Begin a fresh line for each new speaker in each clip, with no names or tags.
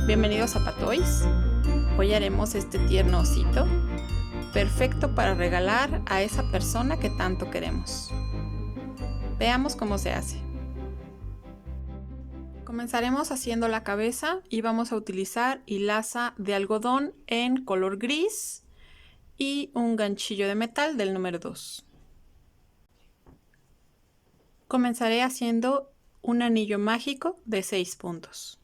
Bienvenidos a Patoys. Hoy haremos este tierno osito, perfecto para regalar a esa persona que tanto queremos. Veamos cómo se hace. Comenzaremos haciendo la cabeza y vamos a utilizar hilaza de algodón en color gris y un ganchillo de metal del número 2. Comenzaré haciendo un anillo mágico de 6 puntos.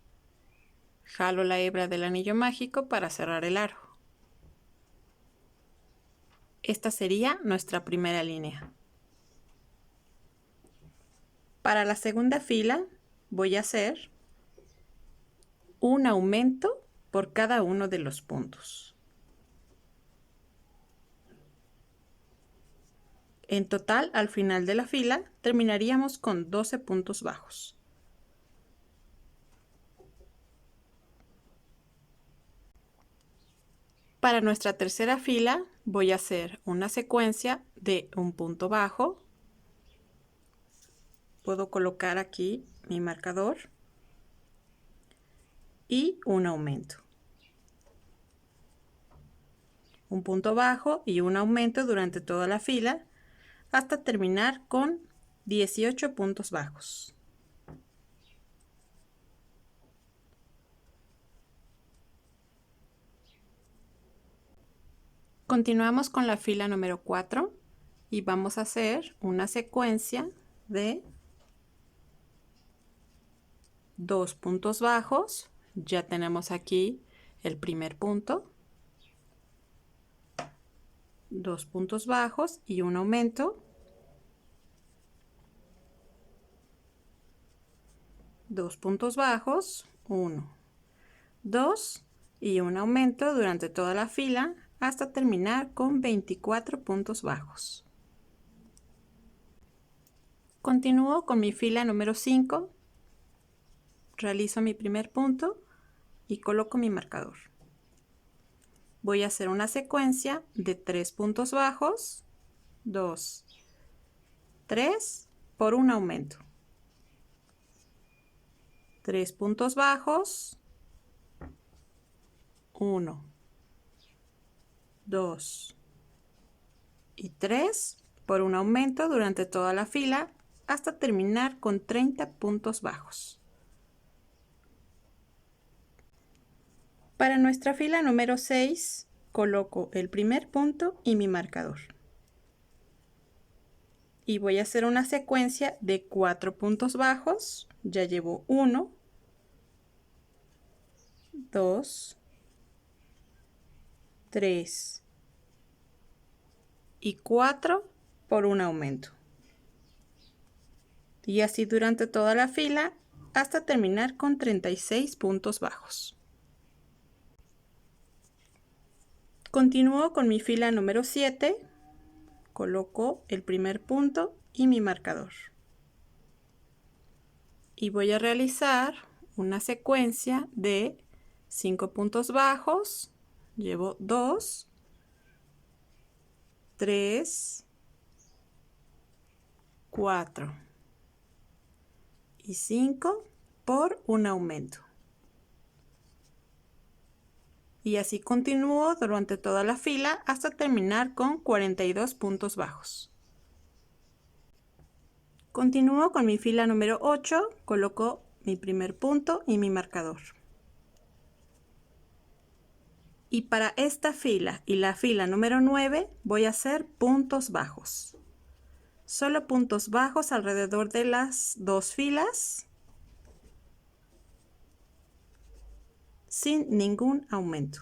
Jalo la hebra del anillo mágico para cerrar el aro. Esta sería nuestra primera línea. Para la segunda fila voy a hacer un aumento por cada uno de los puntos. En total, al final de la fila, terminaríamos con 12 puntos bajos. Para nuestra tercera fila voy a hacer una secuencia de un punto bajo. Puedo colocar aquí mi marcador y un aumento. Un punto bajo y un aumento durante toda la fila hasta terminar con 18 puntos bajos. Continuamos con la fila número 4 y vamos a hacer una secuencia de 2 puntos bajos. Ya tenemos aquí el primer punto, 2 puntos bajos y un aumento, 2 puntos bajos, 1, 2 y un aumento durante toda la fila hasta terminar con 24 puntos bajos. Continúo con mi fila número 5, realizo mi primer punto y coloco mi marcador. Voy a hacer una secuencia de 3 puntos bajos, 2, 3 por un aumento. 3 puntos bajos, 1, 2 y 3 por un aumento durante toda la fila hasta terminar con 30 puntos bajos. Para nuestra fila número 6 coloco el primer punto y mi marcador. Y voy a hacer una secuencia de 4 puntos bajos. Ya llevo 1, 2, 3 y 4 por un aumento. Y así durante toda la fila hasta terminar con 36 puntos bajos. Continúo con mi fila número 7, coloco el primer punto y mi marcador. Y voy a realizar una secuencia de 5 puntos bajos, llevo 2, 3, 4 y 5 por un aumento. Y así continúo durante toda la fila hasta terminar con 42 puntos bajos. Continúo con mi fila número 8, coloco mi primer punto y mi marcador. Y para esta fila y la fila número 9 voy a hacer puntos bajos. Solo puntos bajos alrededor de las 2 filas, sin ningún aumento.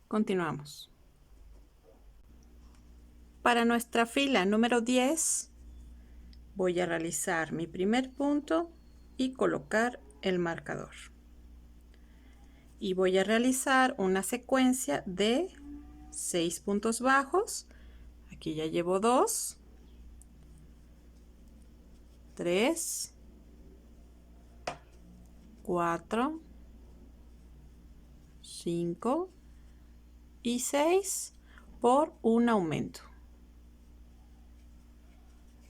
Continuamos. Para nuestra fila número 10 voy a realizar mi primer punto y colocar el marcador. Y voy a realizar una secuencia de 6 puntos bajos. Aquí ya llevo 2, 3, 4, 5 y 6 por un aumento.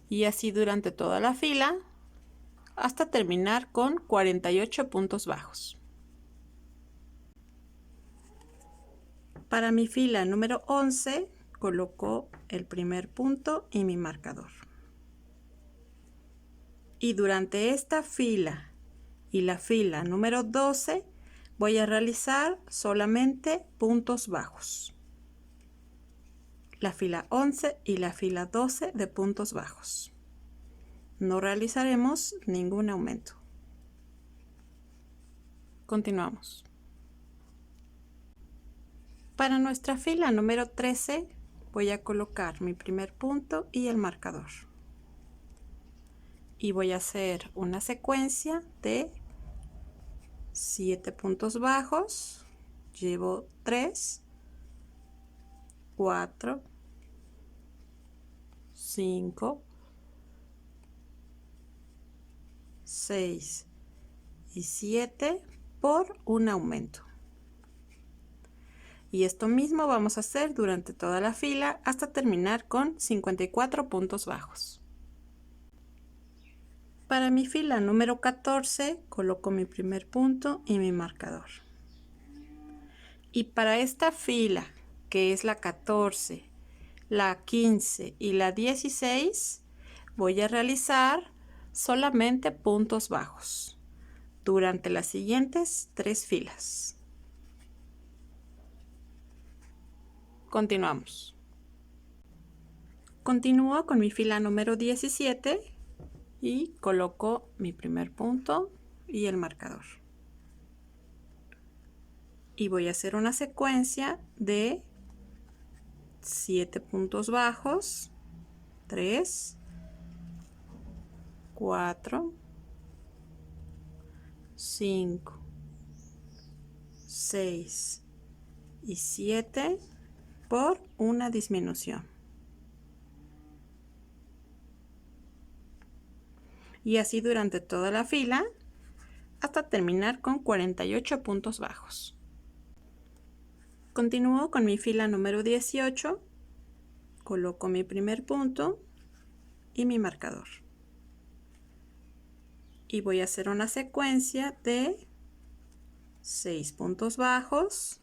Y así durante toda la fila hasta terminar con 48 puntos bajos. Para mi fila número 11 coloco el primer punto y mi marcador. Y durante esta fila y la fila número 12 voy a realizar solamente puntos bajos. La fila 11 y la fila 12 de puntos bajos. No realizaremos ningún aumento. Continuamos. Para nuestra fila número 13 voy a colocar mi primer punto y el marcador. Y voy a hacer una secuencia de 7 puntos bajos. Llevo 3, 4, 5, 6 y 7 por un aumento. Y esto mismo vamos a hacer durante toda la fila hasta terminar con 54 puntos bajos. Para mi fila número 14 coloco mi primer punto y mi marcador. Y para esta fila, que es la 14, la 15 y la 16, voy a realizar solamente puntos bajos durante las siguientes 3 filas. Continuamos. Continúo con mi fila número 17 y coloco mi primer punto y el marcador. Y voy a hacer una secuencia de 7 puntos bajos, 3, 4, 5, 6 y 7 por una disminución. Y así durante toda la fila hasta terminar con 48 puntos bajos. Continúo con mi fila número 18, coloco mi primer punto y mi marcador. Y voy a hacer una secuencia de 6 puntos bajos,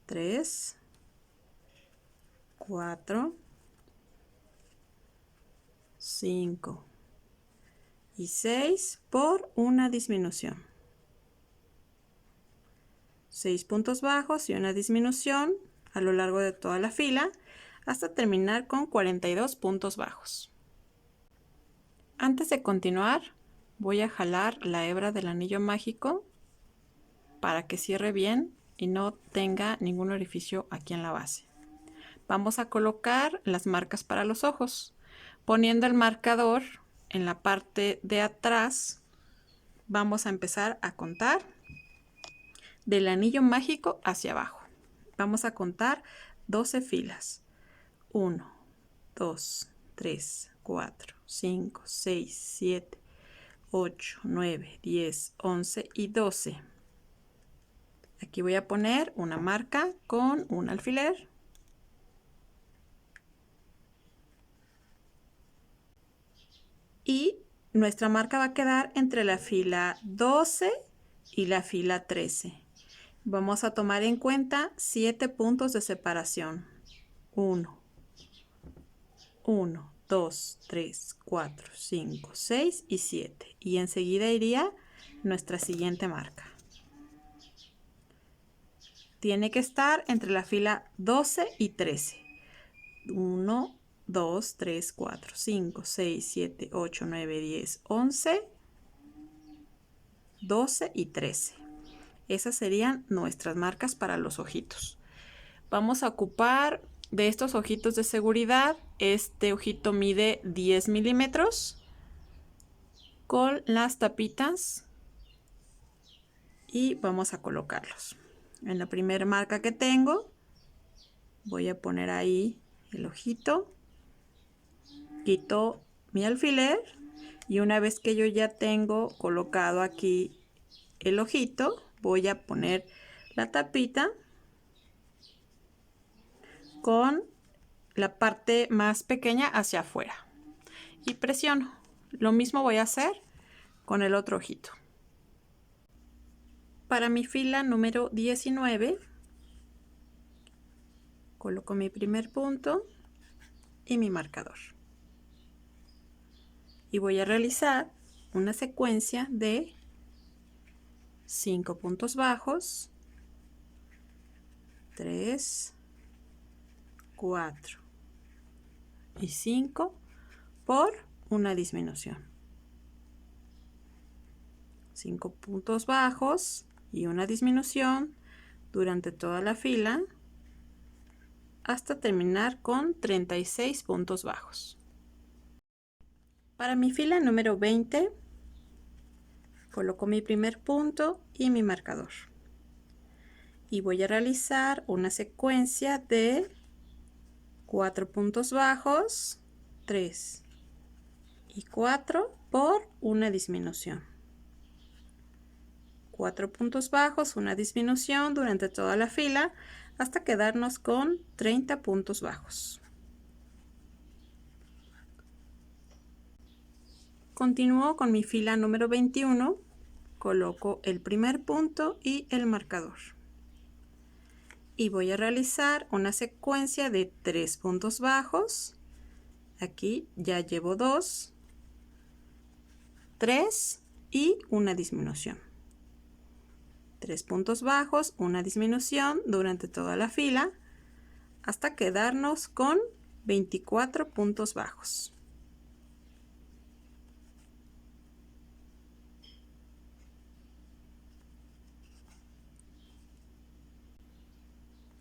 3, 4, 5 y 6 por una disminución. 6 puntos bajos y una disminución a lo largo de toda la fila hasta terminar con 42 puntos bajos. Antes de continuar, voy a jalar la hebra del anillo mágico para que cierre bien y no tenga ningún orificio aquí en la base. Vamos a colocar las marcas para los ojos. Poniendo el marcador en la parte de atrás, vamos a empezar a contar del anillo mágico hacia abajo. Vamos a contar 12 filas. 1, 2, 3, 4, 5, 6, 7, 8, 9, 10, 11 y 12. Aquí voy a poner una marca con un alfiler. Y nuestra marca va a quedar entre la fila 12 y la fila 13. Vamos a tomar en cuenta 7 puntos de separación. 1, 2, 3, 4, 5, 6 y 7. Y enseguida iría nuestra siguiente marca. Tiene que estar entre la fila 12 y 13. 1, 2, 3, 4, 5, 6, 7, 8, 9, 10, 11, 12 y 13. Esas serían nuestras marcas para los ojitos. Vamos a ocupar de estos ojitos de seguridad. Este ojito mide 10 milímetros con las tapitas y vamos a colocarlos. En la primera marca que tengo voy a poner ahí el ojito. Quito mi alfiler y una vez que yo ya tengo colocado aquí el ojito, voy a poner la tapita con la parte más pequeña hacia afuera y presiono. Lo mismo voy a hacer con el otro ojito. Para mi fila número 19, coloco mi primer punto y mi marcador. Y voy a realizar una secuencia de 5 puntos bajos, 3, 4 y 5 por una disminución. 5 puntos bajos y una disminución durante toda la fila hasta terminar con 36 puntos bajos. Para mi fila número 20, coloco mi primer punto y mi marcador. Y voy a realizar una secuencia de 4 puntos bajos, 3 y 4 por una disminución. 4 puntos bajos, una disminución durante toda la fila hasta quedarnos con 30 puntos bajos. Continúo con mi fila número 21, coloco el primer punto y el marcador. Y voy a realizar una secuencia de 3 puntos bajos. Aquí ya llevo 2, 3 y una disminución. 3 puntos bajos, una disminución durante toda la fila hasta quedarnos con 24 puntos bajos.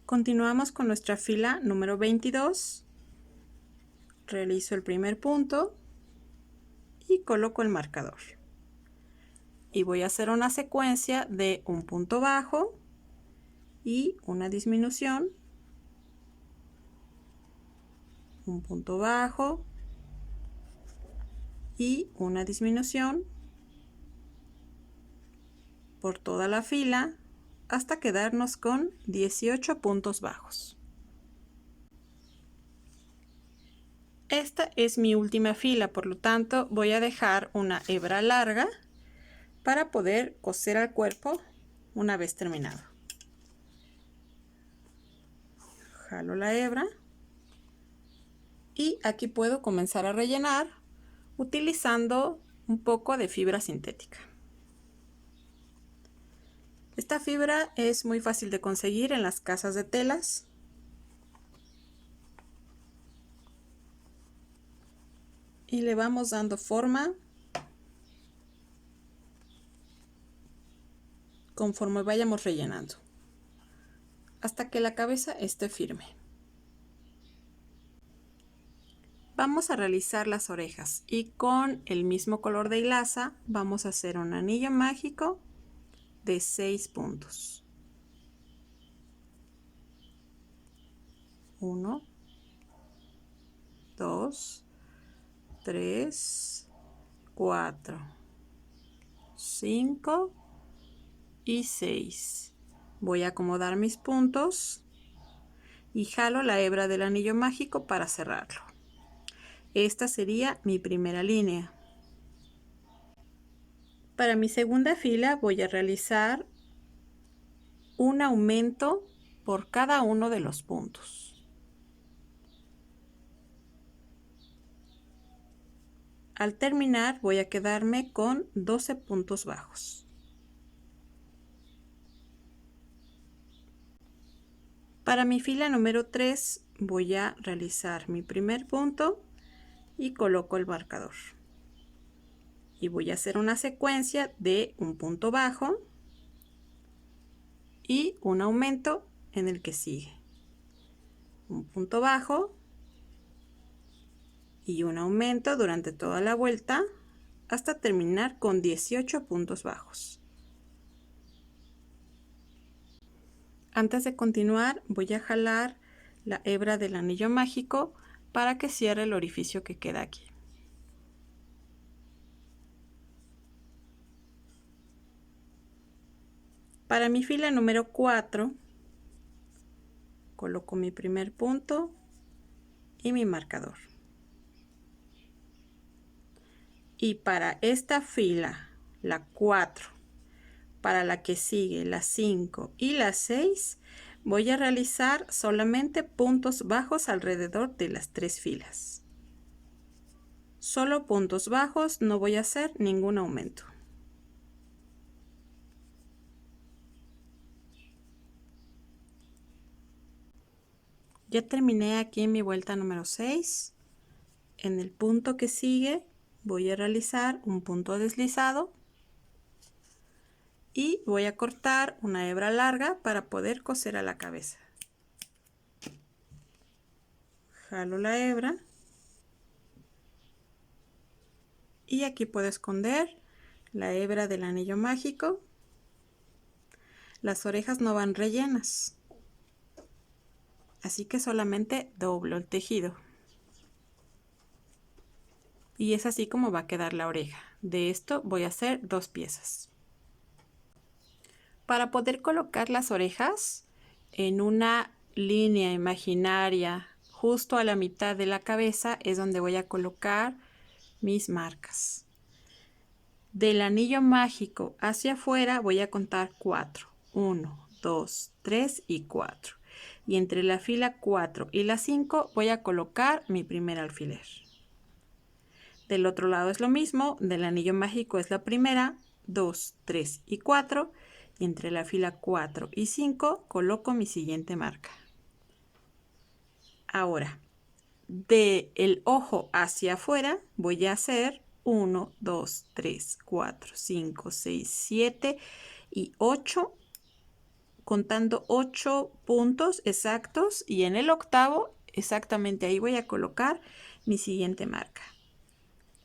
Continuamos con nuestra fila número 22. Realizo el primer punto y coloco el marcador. Y voy a hacer una secuencia de un punto bajo y una disminución, un punto bajo y una disminución por toda la fila hasta quedarnos con 18 puntos bajos. Esta es mi última fila, por lo tanto voy a dejar una hebra larga para poder coser al cuerpo una vez terminado. Jalo la hebra y aquí puedo comenzar a rellenar utilizando un poco de fibra sintética. Esta fibra es muy fácil de conseguir en las casas de telas. Y le vamos dando forma conforme vayamos rellenando, hasta que la cabeza esté firme. Vamos a realizar las orejas y con el mismo color de hilaza vamos a hacer un anillo mágico de 6 puntos. 1, 2, 3, 4, 5 y 6. Voy a acomodar mis puntos y jalo la hebra del anillo mágico para cerrarlo. Esta sería mi primera línea. Para mi segunda fila voy a realizar un aumento por cada uno de los puntos. Al terminar voy a quedarme con 12 puntos bajos. Para mi fila número 3 voy a realizar mi primer punto y coloco el marcador. Y voy a hacer una secuencia de un punto bajo y un aumento en el que sigue. Un punto bajo y un aumento durante toda la vuelta hasta terminar con 18 puntos bajos. Antes de continuar voy a jalar la hebra del anillo mágico para que cierre el orificio que queda aquí. Para mi fila número 4 coloco mi primer punto y mi marcador. Y para esta fila la 4. Para la que sigue, la 5 y la 6, voy a realizar solamente puntos bajos alrededor de las 3 filas. Solo puntos bajos, no voy a hacer ningún aumento. Ya terminé aquí en mi vuelta número 6. En el punto que sigue voy a realizar un punto deslizado y voy a cortar una hebra larga para poder coser a la cabeza. Jalo la hebra y aquí puedo esconder la hebra del anillo mágico. Las orejas no van rellenas, así que solamente doblo el tejido. Y es así como va a quedar la oreja. De esto voy a hacer 2 piezas. Para poder colocar las orejas en una línea imaginaria justo a la mitad de la cabeza es donde voy a colocar mis marcas. Del anillo mágico hacia afuera voy a contar 4. 1, 2, 3 y 4. Y entre la fila 4 y la 5 voy a colocar mi primer alfiler. Del otro lado es lo mismo, del anillo mágico es la primera, 2, 3 y 4. Y entre la fila 4 y 5 coloco mi siguiente marca. Ahora, del ojo hacia afuera voy a hacer 1, 2, 3, 4, 5, 6, 7 y 8, contando 8 puntos exactos, y en el octavo exactamente ahí voy a colocar mi siguiente marca.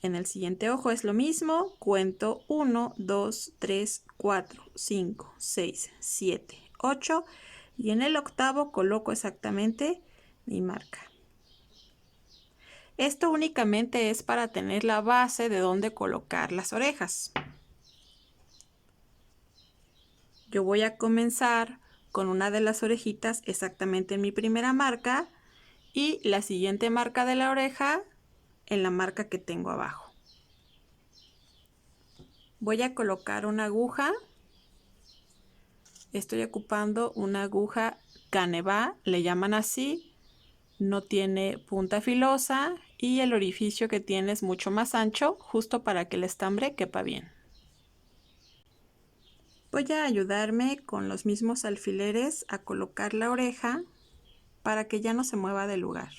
En el siguiente ojo es lo mismo, cuento 1, 2, 3, 4, 5, 6, 7, 8 y en el octavo coloco exactamente mi marca. Esto únicamente es para tener la base de dónde colocar las orejas. Yo voy a comenzar con una de las orejitas exactamente en mi primera marca y la siguiente marca de la oreja en la marca que tengo abajo. Voy a colocar una aguja. Estoy ocupando una aguja Caneva, le llaman así. No tiene punta filosa y el orificio que tiene es mucho más ancho, justo para que el estambre quepa bien. Voy a ayudarme con los mismos alfileres a colocar la oreja para que ya no se mueva del lugar.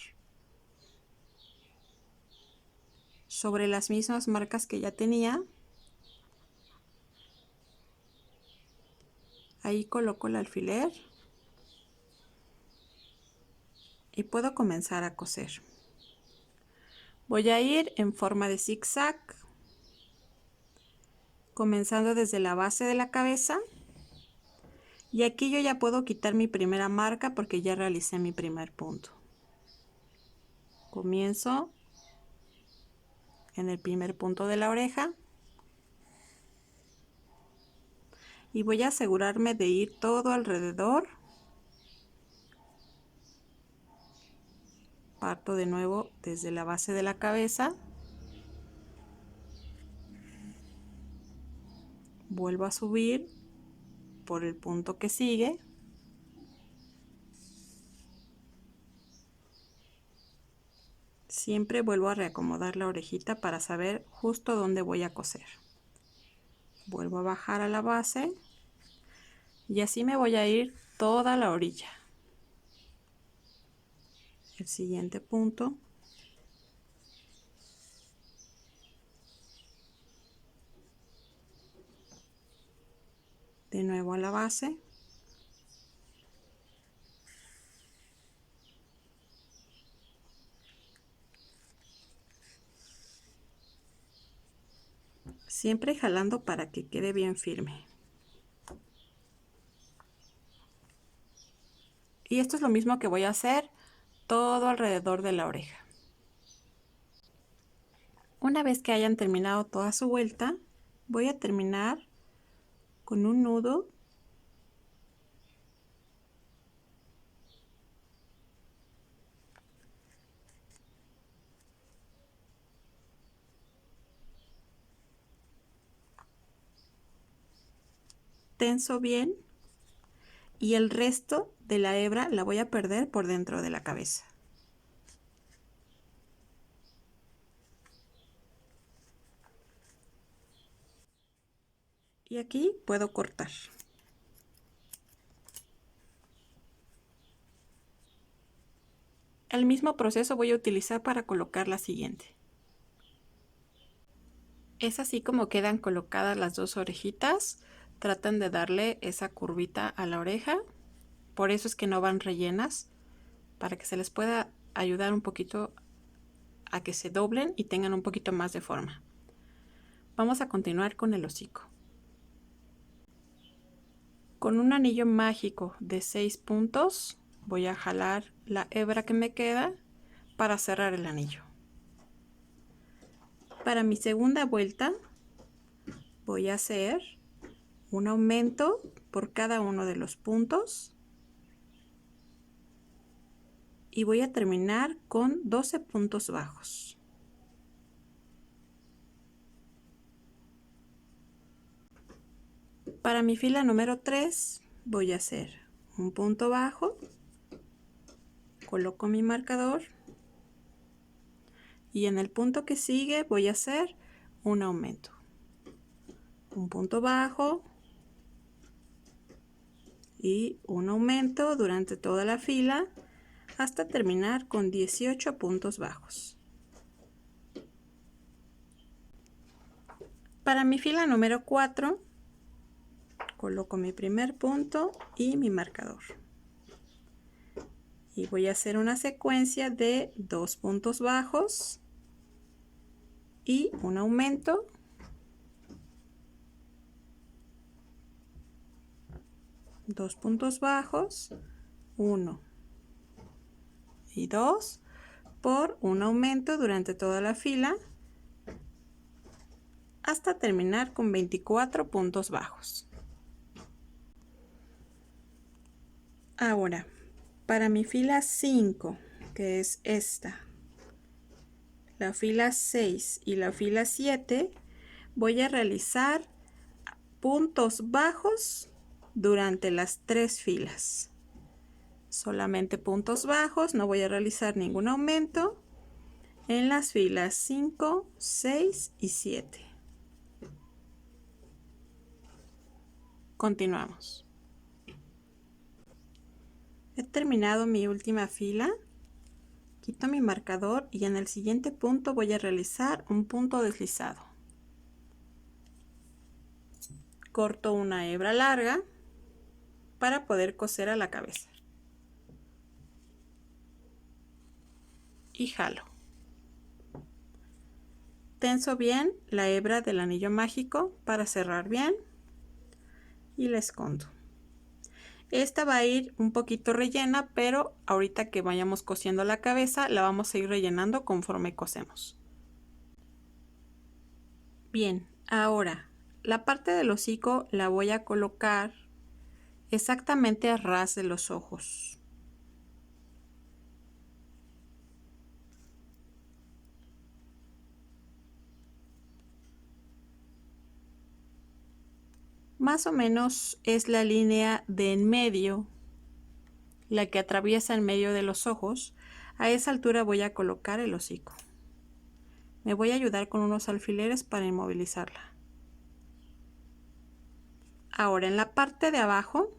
Sobre las mismas marcas que ya tenía, ahí coloco el alfiler y puedo comenzar a coser. Voy a ir en forma de zigzag, comenzando desde la base de la cabeza, y aquí yo ya puedo quitar mi primera marca porque ya realicé mi primer punto. Comienzo en el primer punto de la oreja y voy a asegurarme de ir todo alrededor. Parto de nuevo desde la base de la cabeza, vuelvo a subir por el punto que sigue, siempre vuelvo a reacomodar la orejita para saber justo dónde voy a coser. Vuelvo a bajar a la base y así me voy a ir toda la orilla. El siguiente punto, de nuevo a la base, siempre jalando para que quede bien firme. Y esto es lo mismo que voy a hacer todo alrededor de la oreja. Una vez que hayan terminado toda su vuelta, voy a terminar con un nudo tenso bien y el resto de la hebra la voy a perder por dentro de la cabeza. Y aquí puedo cortar. El mismo proceso voy a utilizar para colocar la siguiente. Es así como quedan colocadas las dos orejitas. Tratan de darle esa curvita a la oreja. Por eso es que no van rellenas, para que se les pueda ayudar un poquito a que se doblen y tengan un poquito más de forma. Vamos a continuar con el hocico. Con un anillo mágico de 6 puntos voy a jalar la hebra que me queda para cerrar el anillo. Para mi segunda vuelta voy a hacer un aumento por cada uno de los puntos y voy a terminar con 12 puntos bajos. Para mi fila número 3 voy a hacer un punto bajo, coloco mi marcador y en el punto que sigue voy a hacer un aumento. Un punto bajo y un aumento durante toda la fila hasta terminar con 18 puntos bajos. Para mi fila número 4 coloco mi primer punto y mi marcador. Y voy a hacer una secuencia de 2 puntos bajos y un aumento. Dos puntos bajos, 1 y 2 por un aumento durante toda la fila hasta terminar con 24 puntos bajos. Ahora, para mi fila 5, que es esta, la fila 6 y la fila 7, voy a realizar puntos bajos durante las 3 filas. Solamente puntos bajos, no voy a realizar ningún aumento en las filas 5, 6 y 7. Continuamos. He terminado mi última fila, quito mi marcador y en el siguiente punto voy a realizar un punto deslizado. Corto una hebra larga para poder coser a la cabeza. Y jalo. Tenso bien la hebra del anillo mágico para cerrar bien y la escondo. Esta va a ir un poquito rellena, pero ahorita que vayamos cosiendo la cabeza la vamos a ir rellenando conforme cosemos. Bien, ahora la parte del hocico la voy a colocar exactamente a ras de los ojos. Más o menos es la línea de en medio, la que atraviesa en medio de los ojos. A esa altura voy a colocar el hocico. Me voy a ayudar con unos alfileres para inmovilizarla. Ahora en la parte de abajo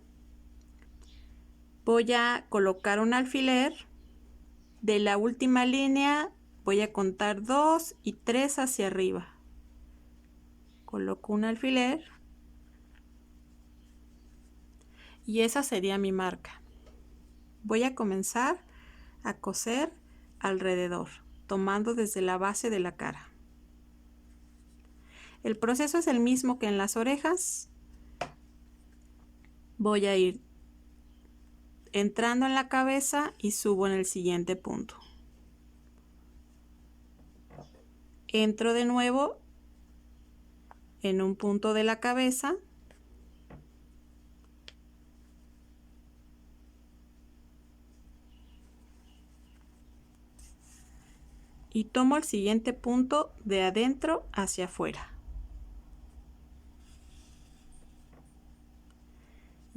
voy a colocar un alfiler. De la última línea voy a contar 2 y 3 hacia arriba. Coloco un alfiler y esa sería mi marca. Voy a comenzar a coser alrededor, tomando desde la base de la cara. El proceso es el mismo que en las orejas. Voy a ir entrando en la cabeza y subo en el siguiente punto. Entro de nuevo en un punto de la cabeza y tomo el siguiente punto de adentro hacia afuera.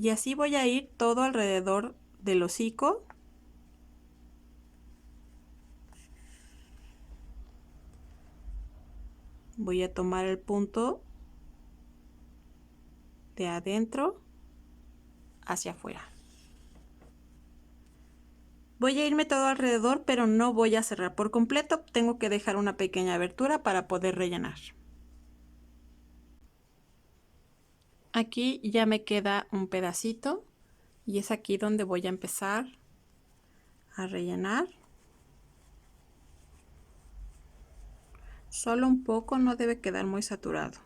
Y así voy a ir todo alrededor del hocico. Voy a tomar el punto de adentro hacia afuera. Voy a irme todo alrededor, pero no voy a cerrar por completo. Tengo que dejar una pequeña abertura para poder rellenar. Aquí ya me queda un pedacito y es aquí donde voy a empezar a rellenar. Solo un poco, no debe quedar muy saturado.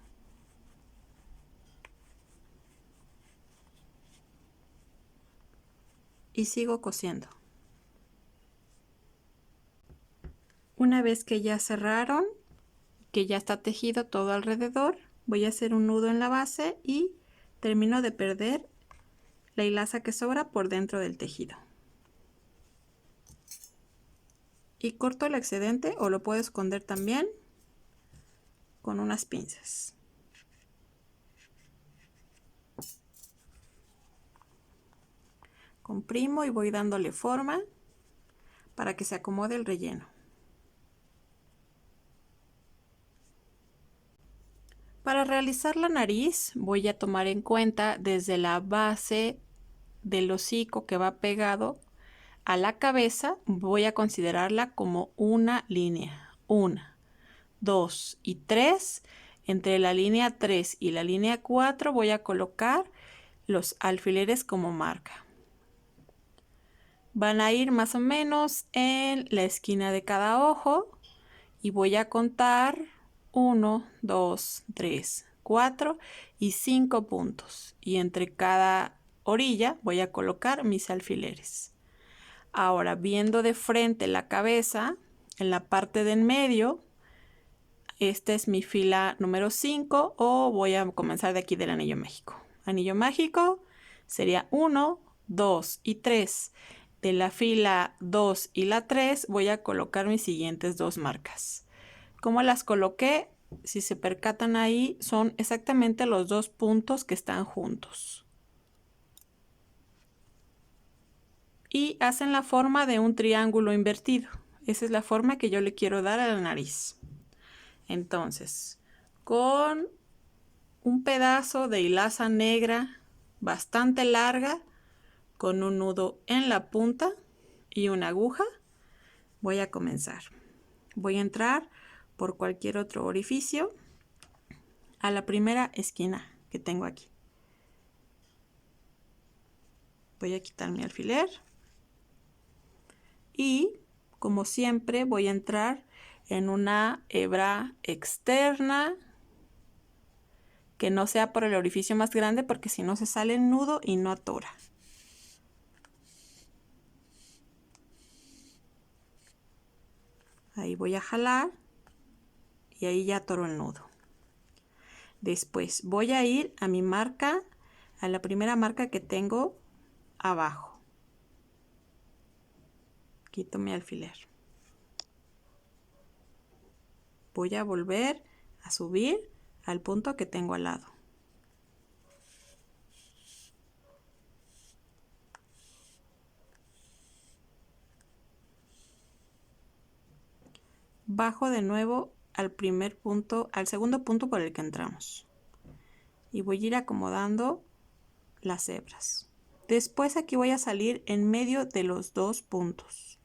Y sigo cosiendo. Una vez que ya cerraron, que ya está tejido todo alrededor, voy a hacer un nudo en la base y termino de perder la hilaza que sobra por dentro del tejido. Y corto el excedente, o lo puedo esconder también con unas pinzas. Comprimo y voy dándole forma para que se acomode el relleno. Para realizar la nariz voy a tomar en cuenta desde la base del hocico que va pegado a la cabeza, voy a considerarla como una línea. 1, 2 y 3. Entre la línea 3 y la línea 4 voy a colocar los alfileres como marca. Van a ir más o menos en la esquina de cada ojo y voy a contar 1, 2, 3, 4 y 5 puntos. Y entre cada orilla voy a colocar mis alfileres. Ahora, viendo de frente la cabeza, en la parte de en medio, esta es mi fila número 5 o voy a comenzar de aquí del anillo mágico. Anillo mágico sería 1, 2 y 3. De la fila 2 y la 3 voy a colocar mis siguientes dos marcas. ¿Cómo las coloqué? Si se percatan ahí, son exactamente los dos puntos que están juntos. Y hacen la forma de un triángulo invertido. Esa es la forma que yo le quiero dar a la nariz. Entonces, con un pedazo de hilaza negra bastante larga, con un nudo en la punta y una aguja, voy a comenzar. Voy a entrar por cualquier otro orificio a la primera esquina que tengo aquí. Voy a quitar mi alfiler y, como siempre, voy a entrar en una hebra externa que no sea por el orificio más grande, porque si no se sale el nudo y no atora. Ahí voy a jalar y ahí ya atoro el nudo. Después voy a ir a mi marca, a la primera marca que tengo abajo. Quito mi alfiler. Voy a volver a subir al punto que tengo al lado. Bajo de nuevo al primer punto, al segundo punto por el que entramos. Y voy a ir acomodando las hebras. Después aquí voy a salir en medio de los dos puntos.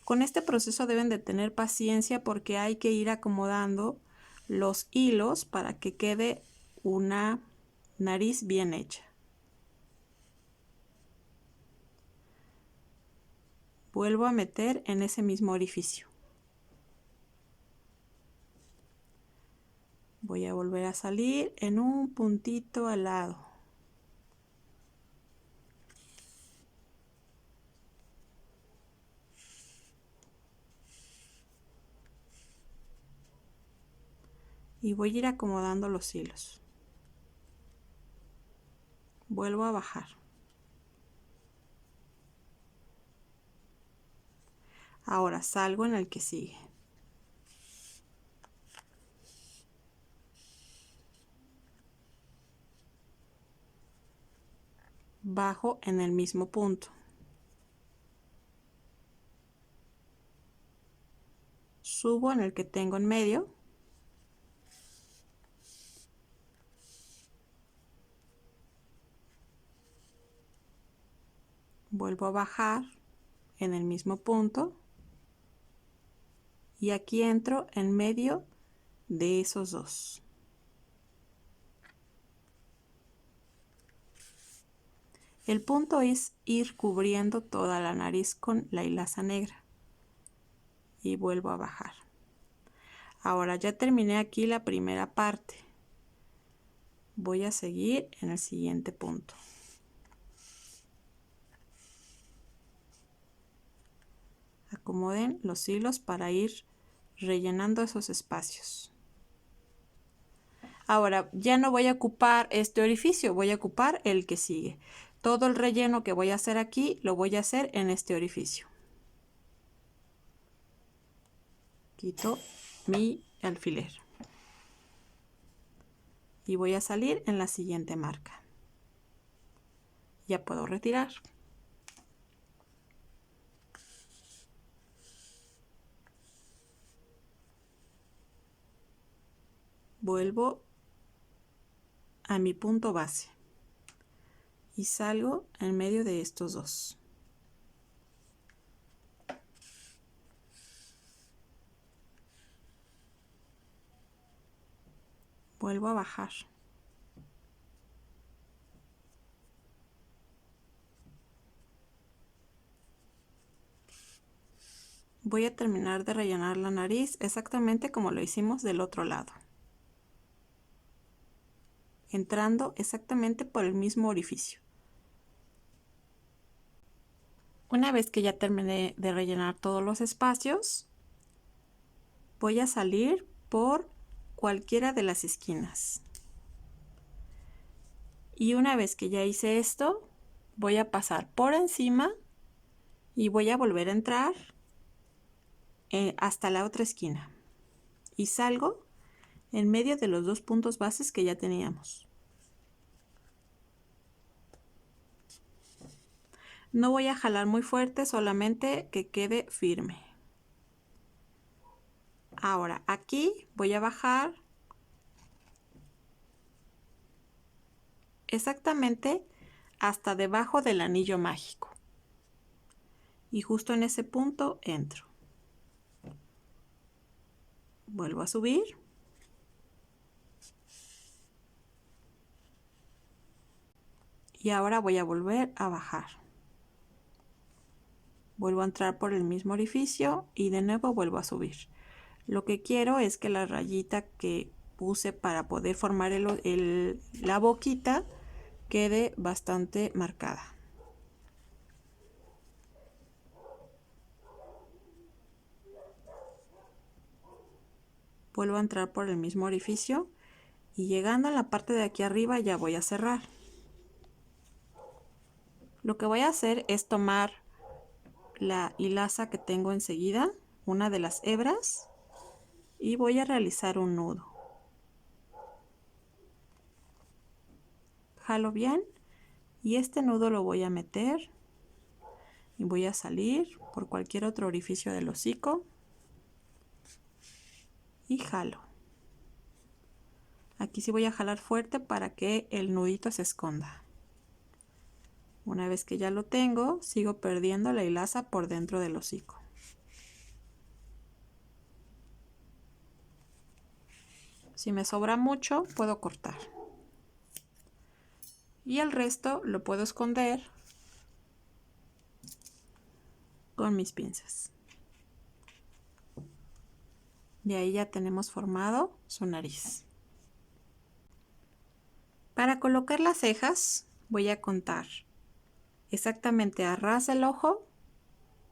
Con este proceso deben de tener paciencia porque hay que ir acomodando los hilos para que quede una nariz bien hecha. Vuelvo a meter en ese mismo orificio. Voy a volver a salir en un puntito al lado. Y voy a ir acomodando los hilos. Vuelvo a bajar. Ahora salgo en el que sigue. bajo en el mismo punto. Subo en el que tengo en medio. Vuelvo a bajar en el mismo punto. Y aquí entro en medio de esos dos. El punto es ir cubriendo toda la nariz con la hilaza negra. Y vuelvo a bajar. Ahora ya terminé aquí la primera parte. Voy a seguir en el siguiente punto. Acomoden los hilos para ir rellenando esos espacios. Ahora ya no voy a ocupar este orificio, voy a ocupar el que sigue. Todo el relleno que voy a hacer aquí lo voy a hacer en este orificio. Quito mi alfiler. Y voy a salir en la siguiente marca. Ya puedo retirar. Vuelvo a mi punto base. Y salgo en medio de estos dos. Vuelvo a bajar. Voy a terminar de rellenar la nariz exactamente como lo hicimos del otro lado. Entrando exactamente por el mismo orificio. Una vez que ya terminé de rellenar todos los espacios, voy a salir por cualquiera de las esquinas. Y una vez que ya hice esto, voy a pasar por encima y voy a volver a entrar hasta la otra esquina. Y salgo en medio de los dos puntos bases que ya teníamos. No voy a jalar muy fuerte, solamente que quede firme. Ahora aquí voy a bajar exactamente hasta debajo del anillo mágico. Y justo en ese punto entro. Vuelvo a subir. Y ahora voy a volver a bajar. Vuelvo a entrar por el mismo orificio y de nuevo vuelvo a subir. Lo que quiero es que la rayita que puse para poder formar la boquita quede bastante marcada. Vuelvo a entrar por el mismo orificio y llegando a la parte de aquí arriba ya voy a cerrar. Lo que voy a hacer es tomar la hilaza que tengo enseguida, una de las hebras, y voy a realizar un nudo. Jalo bien y este nudo lo voy a meter y voy a salir por cualquier otro orificio del hocico y jalo. Aquí sí voy a jalar fuerte para que el nudito se esconda. Una vez que ya lo tengo, sigo perdiendo la hilaza por dentro del hocico. Si me sobra mucho, puedo cortar. Y el resto lo puedo esconder con mis pinzas. Y ahí ya tenemos formado su nariz. Para colocar las cejas, voy a contar exactamente a ras del ojo,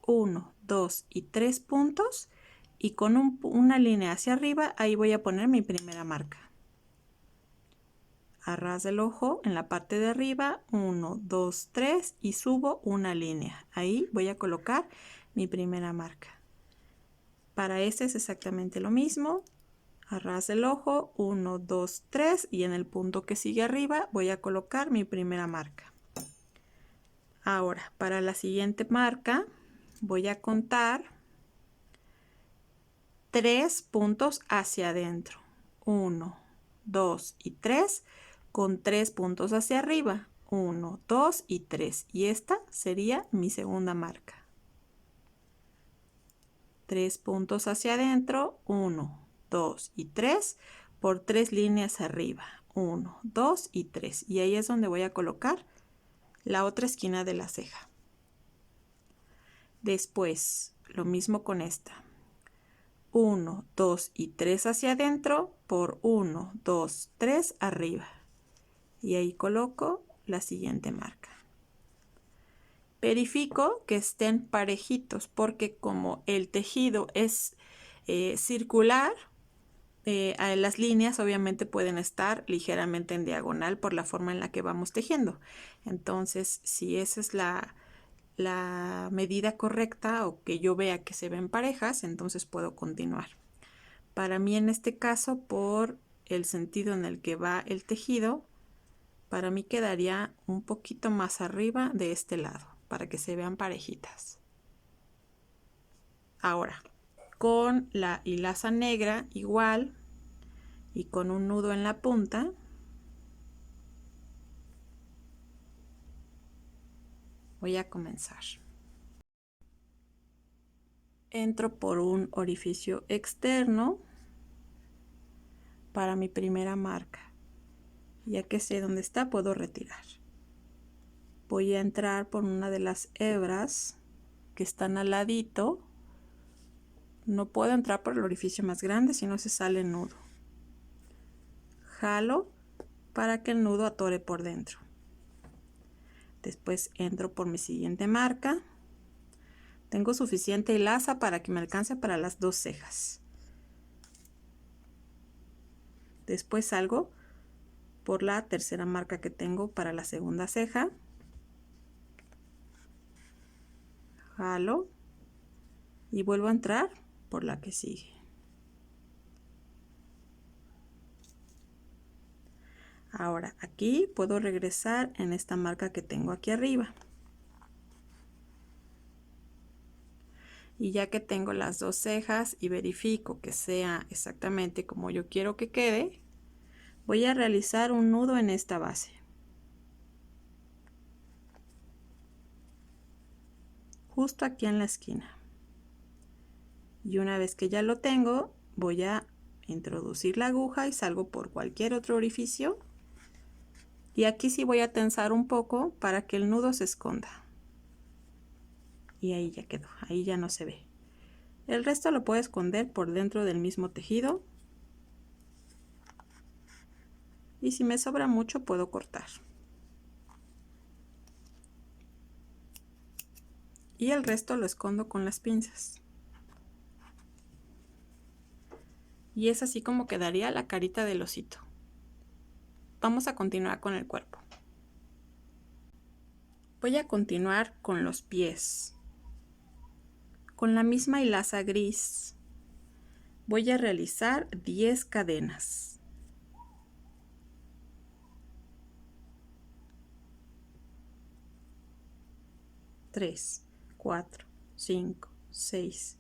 1, 2 y 3 puntos, y con una línea hacia arriba, ahí voy a poner mi primera marca. A ras del ojo, en la parte de arriba, 1, 2, 3 y subo una línea. Ahí voy a colocar mi primera marca. Para este es exactamente lo mismo. A ras del ojo, 1, 2, 3 y en el punto que sigue arriba voy a colocar mi primera marca. Ahora, para la siguiente marca, voy a contar 3 puntos hacia adentro. 1, 2 y 3 con 3 puntos hacia arriba. 1, 2 y 3. Y esta sería mi segunda marca. 3 puntos hacia adentro. 1, 2 y 3 por 3 líneas arriba. 1, 2 y 3. Y ahí es donde voy a colocar la otra esquina de la ceja. Después, lo mismo con esta. 1, 2 y 3 hacia adentro por 1, 2, 3 arriba. Y ahí coloco la siguiente marca. Verifico que estén parejitos porque como el tejido es circular, las líneas obviamente pueden estar ligeramente en diagonal por la forma en la que vamos tejiendo. Entonces, si esa es la medida correcta o que yo vea que se ven parejas, entonces puedo continuar. Para mí en este caso, por el sentido en el que va el tejido, para mí quedaría un poquito más arriba de este lado, para que se vean parejitas. Ahora, con la hilaza negra igual y con un nudo en la punta, voy a comenzar. Entro por un orificio externo para mi primera marca. Ya que sé dónde está, puedo retirar. Voy a entrar por una de las hebras que están al ladito. No puedo entrar por el orificio más grande, si no se sale el nudo. Jalo para que el nudo atore por dentro. Después entro por mi siguiente marca. Tengo suficiente hilaza para que me alcance para las 2 cejas. Después salgo por la tercera marca que tengo para la segunda ceja. Jalo y vuelvo a entrar por la que sigue. Ahora aquí puedo regresar en esta marca que tengo aquí arriba. Y ya que tengo las 2 cejas y verifico que sea exactamente como yo quiero que quede, voy a realizar un nudo en esta base. Justo aquí en la esquina. Y una vez que ya lo tengo, voy a introducir la aguja y salgo por cualquier otro orificio. Y aquí sí voy a tensar un poco para que el nudo se esconda. Y ahí ya quedó, ahí ya no se ve. El resto lo puedo esconder por dentro del mismo tejido. Y si me sobra mucho puedo cortar. Y el resto lo escondo con las pinzas. Y es así como quedaría la carita del osito. Vamos a continuar con el cuerpo. Voy a continuar con los pies. Con la misma hilaza gris voy a realizar 10 cadenas. 3, 4, 5, 6,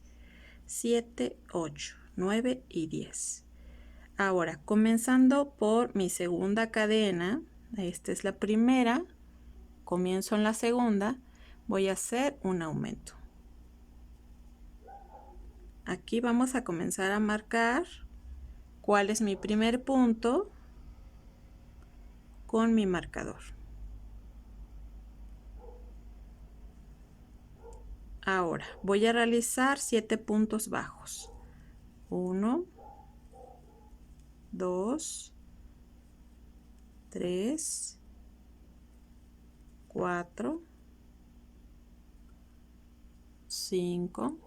7, 8, 9 y 10. Ahora, comenzando por mi segunda cadena, esta es la primera, comienzo en la segunda, voy a hacer un aumento. Aquí vamos a comenzar a marcar cuál es mi primer punto con mi marcador. Ahora voy a realizar 7 puntos bajos. 1, 2, 3, 4, 5,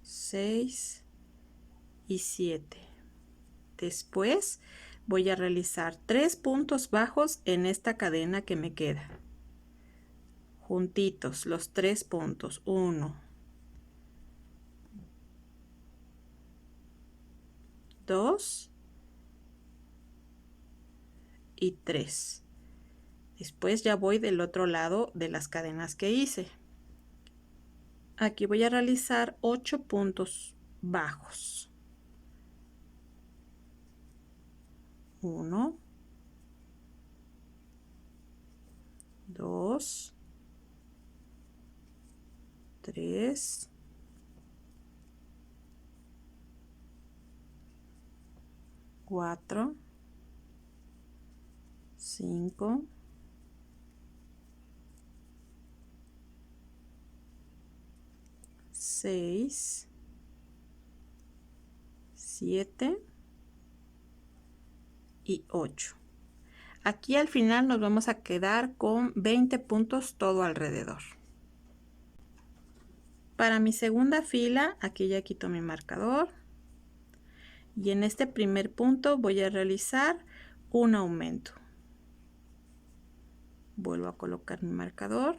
6 y 7. Después voy a realizar 3 puntos bajos en esta cadena que me queda. Juntitos los 3 puntos. 1, 2 y 3. Después ya voy del otro lado de las cadenas que hice. Aquí voy a realizar 8 puntos bajos. 1, 2, 3, 4, 5, 6, 7 y 8. Aquí al final nos vamos a quedar con 20 puntos todo alrededor. Para mi segunda fila, aquí ya quito mi marcador. Y en este primer punto voy a realizar un aumento. Vuelvo a colocar mi marcador.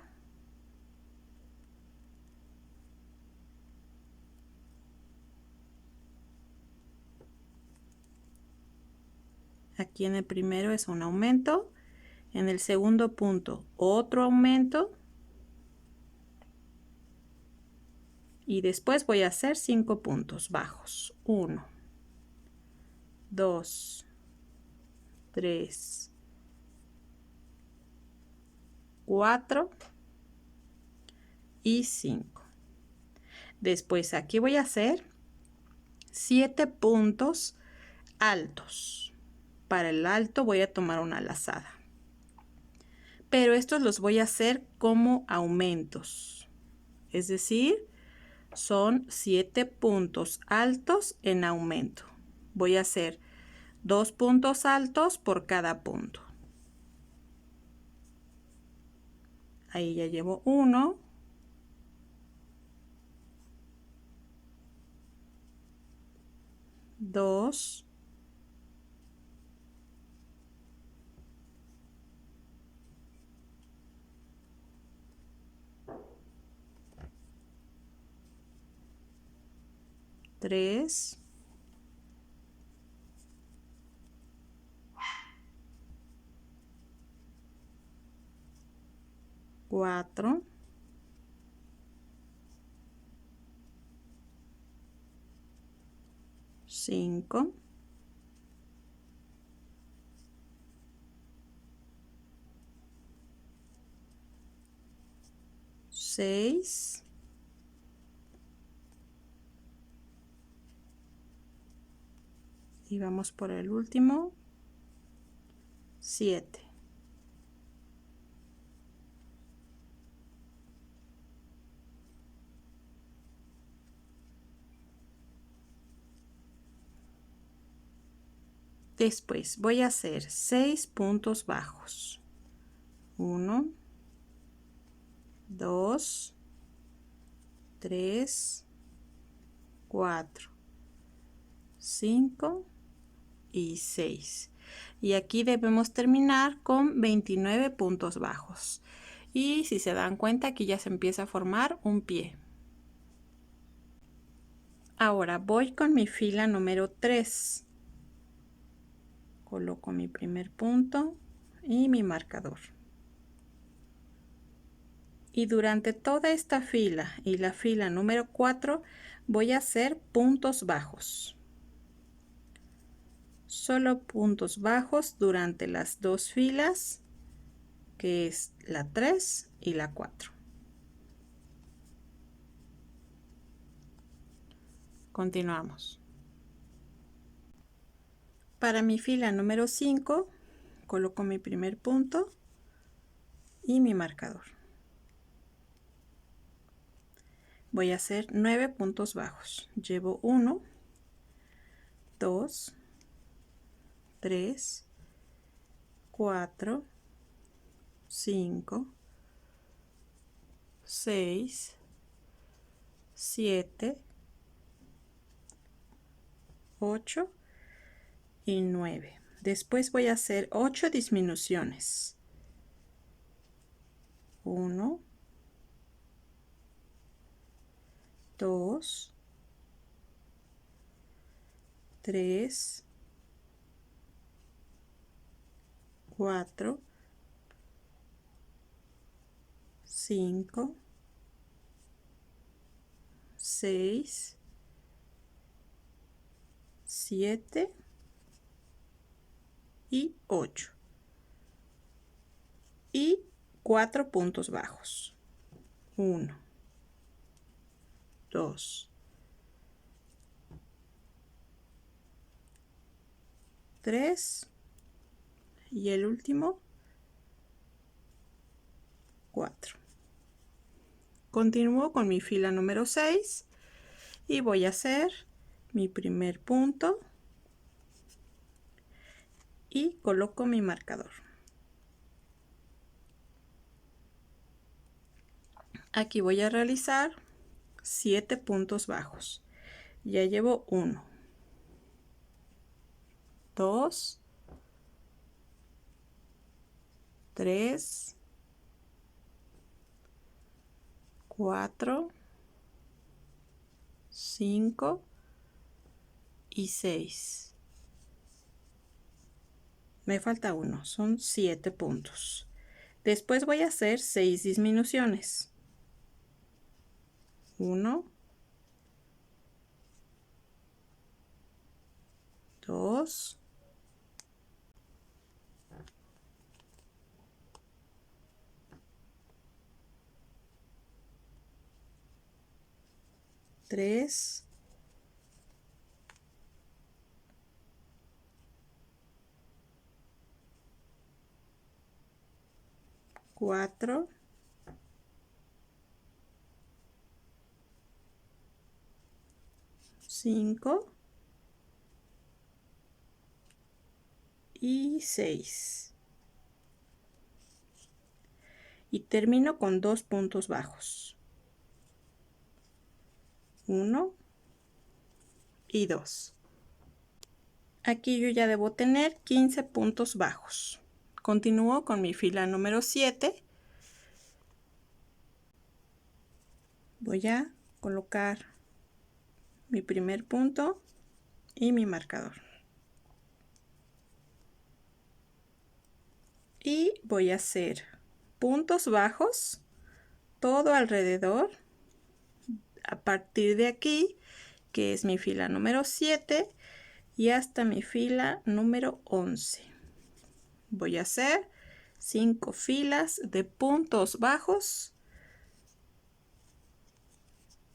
Aquí en el primero es un aumento. En el segundo punto otro aumento. Y después voy a hacer 5 puntos bajos. 1, 2, 3, 4 y 5. Después aquí voy a hacer 7 puntos altos. Para el alto voy a tomar una lazada. Pero estos los voy a hacer como aumentos. Es decir, son 7 puntos altos en aumento. Voy a hacer 2 puntos altos por cada punto. Ahí ya llevo 1. 2. 3. 4. 5. 6. Y vamos por el último. 7. Después voy a hacer 6 puntos bajos. 1, 2, 3, 4, 5 y 6. Y aquí debemos terminar con 29 puntos bajos. Y si se dan cuenta, aquí ya se empieza a formar un pie. Ahora voy con mi fila número 3. Coloco mi primer punto y mi marcador. Y durante toda esta fila y la fila número 4 voy a hacer puntos bajos. Solo puntos bajos durante las dos filas, que es la 3 y la 4. Continuamos. Para mi fila número 5, coloco mi primer punto y mi marcador. Voy a hacer 9 puntos bajos. Llevo 1, 2, 3, 4, 5, 6, 7, 8 y 9. Después voy a hacer 8 disminuciones. 1, 2, 3, 4, 5, 6, 7 y 8. Y 4 puntos bajos. 1, 2, 3 y el último 4. Continúo con mi fila número 6 y voy a hacer mi primer punto y coloco mi marcador. Aquí voy a realizar 7 puntos bajos. Ya llevo 1, 2, 3, 4, 5 y 6. Me falta 1, son 7 puntos. Después voy a hacer 6 disminuciones. 1, 2, 3, 4, 5 y 6. Y termino con 2 puntos bajos. 1 y 2. Aquí yo ya debo tener 15 puntos bajos. Continúo con mi fila número 7. Voy a colocar mi primer punto y mi marcador. Y voy a hacer puntos bajos todo alrededor a partir de aquí, que es mi fila número 7, y hasta mi fila número 11. Voy a hacer 5 filas de puntos bajos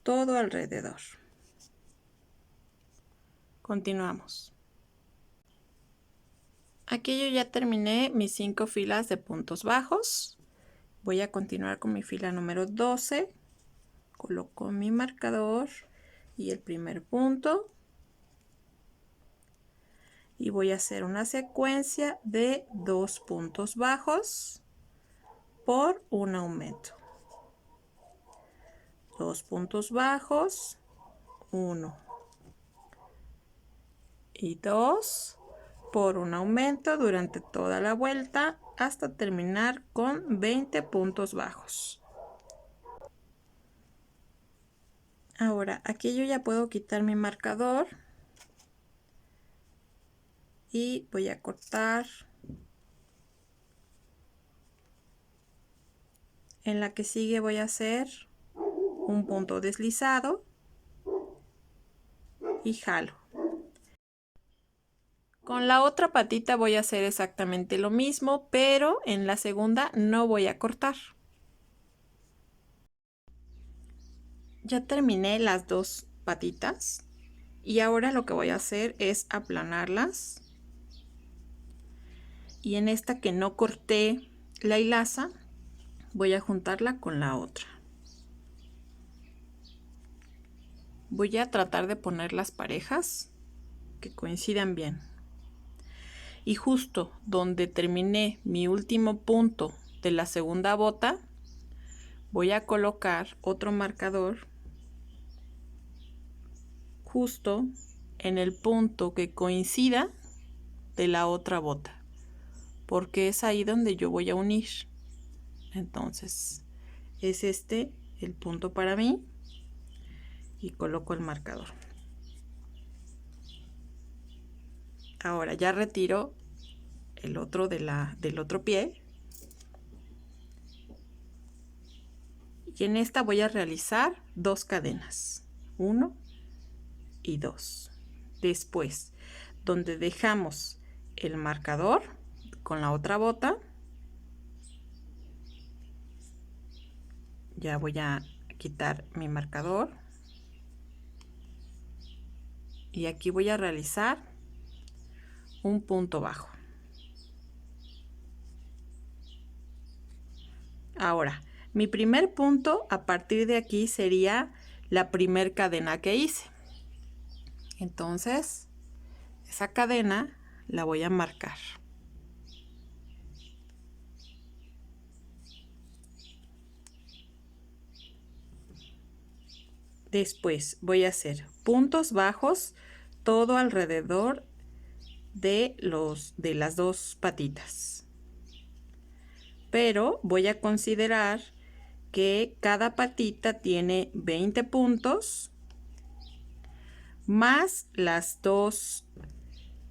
todo alrededor. Continuamos. Aquí yo ya terminé mis 5 filas de puntos bajos. Voy a continuar con mi fila número 12. Coloco mi marcador y el primer punto. Y voy a hacer una secuencia de 2 puntos bajos por un aumento. 2 puntos bajos, 1 y 2 por un aumento durante toda la vuelta hasta terminar con 20 puntos bajos. Ahora aquí yo ya puedo quitar mi marcador y voy a cortar en la que sigue. Voy a hacer un punto deslizado y jalo. Con la otra patita voy a hacer exactamente lo mismo, pero en la segunda no voy a cortar. Ya terminé las 2 patitas y ahora lo que voy a hacer es aplanarlas. Y en esta que no corté la hilaza, voy a juntarla con la otra. Voy a tratar de ponerlas parejas, que coincidan bien. Y justo donde terminé mi último punto de la segunda bota, voy a colocar otro marcador justo en el punto que coincida de la otra bota, porque es ahí donde yo voy a unir. Entonces es este el punto para mí y coloco el marcador. Ahora ya retiro el otro del otro pie. Y en esta voy a realizar 2 cadenas, 1 y 2. Después, donde dejamos el marcador con la otra bota, ya voy a quitar mi marcador y aquí voy a realizar un punto bajo. Ahora, mi primer punto a partir de aquí sería la primer cadena que hice. Entonces, esa cadena la voy a marcar. Después voy a hacer puntos bajos todo alrededor de las 2 patitas. Pero voy a considerar que cada patita tiene 20 puntos más las 2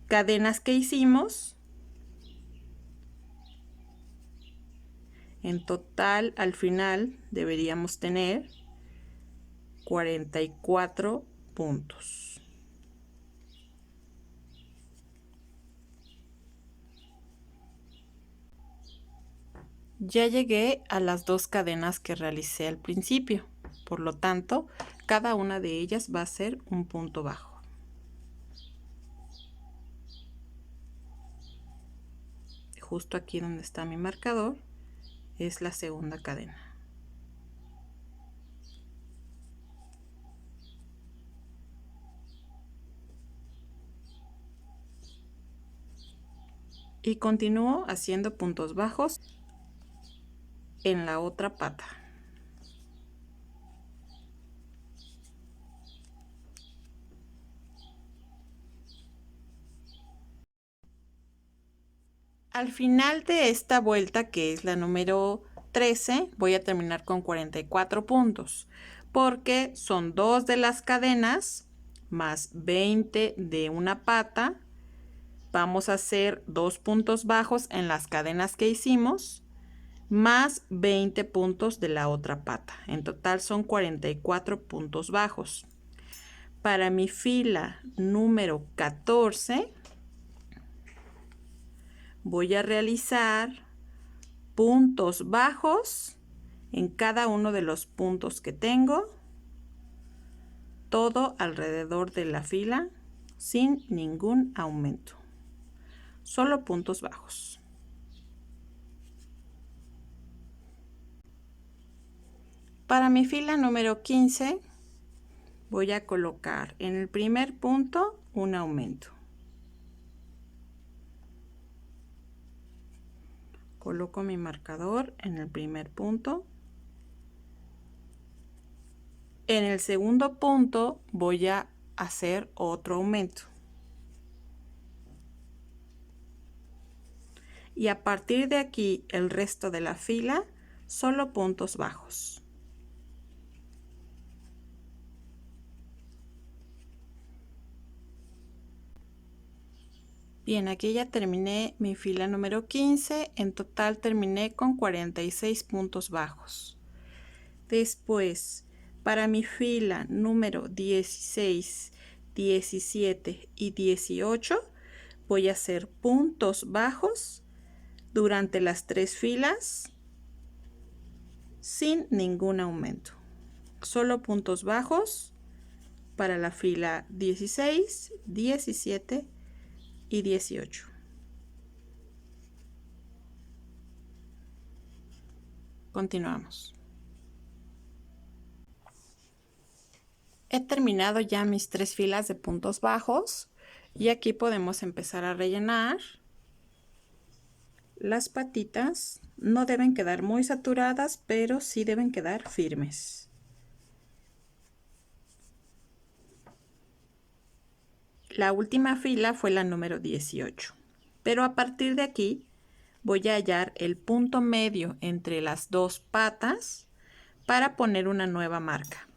cadenas que hicimos. En total, al final deberíamos tener 44 puntos. Ya llegué a las 2 cadenas que realicé al principio, por lo tanto, cada una de ellas va a ser un punto bajo. Justo aquí donde está mi marcador es la segunda cadena. Y continúo haciendo puntos bajos en la otra pata. Al final de esta vuelta, que es la número 13, voy a terminar con 44 puntos, porque son 2 de las cadenas más 20 de una pata. Vamos a hacer 2 puntos bajos en las cadenas que hicimos, más 20 puntos de la otra pata. En total son 44 puntos bajos. Para mi fila número 14, voy a realizar puntos bajos en cada uno de los puntos que tengo, todo alrededor de la fila sin ningún aumento, solo puntos bajos. Para mi fila número 15 voy a colocar en el primer punto un aumento. Coloco mi marcador en el primer punto. En el segundo punto voy a hacer otro aumento. Y a partir de aquí el resto de la fila solo puntos bajos. Bien, aquí ya terminé mi fila número 15. En total terminé con 46 puntos bajos. Después, para mi fila número 16, 17 y 18, voy a hacer puntos bajos durante las 3 filas sin ningún aumento. Solo puntos bajos para la fila 16, 17 y 18. Continuamos. He terminado ya mis 3 filas de puntos bajos y aquí podemos empezar a rellenar. Las patitas no deben quedar muy saturadas, pero sí deben quedar firmes. La última fila fue la número 18, pero a partir de aquí voy a hallar el punto medio entre las 2 patas para poner una nueva marca.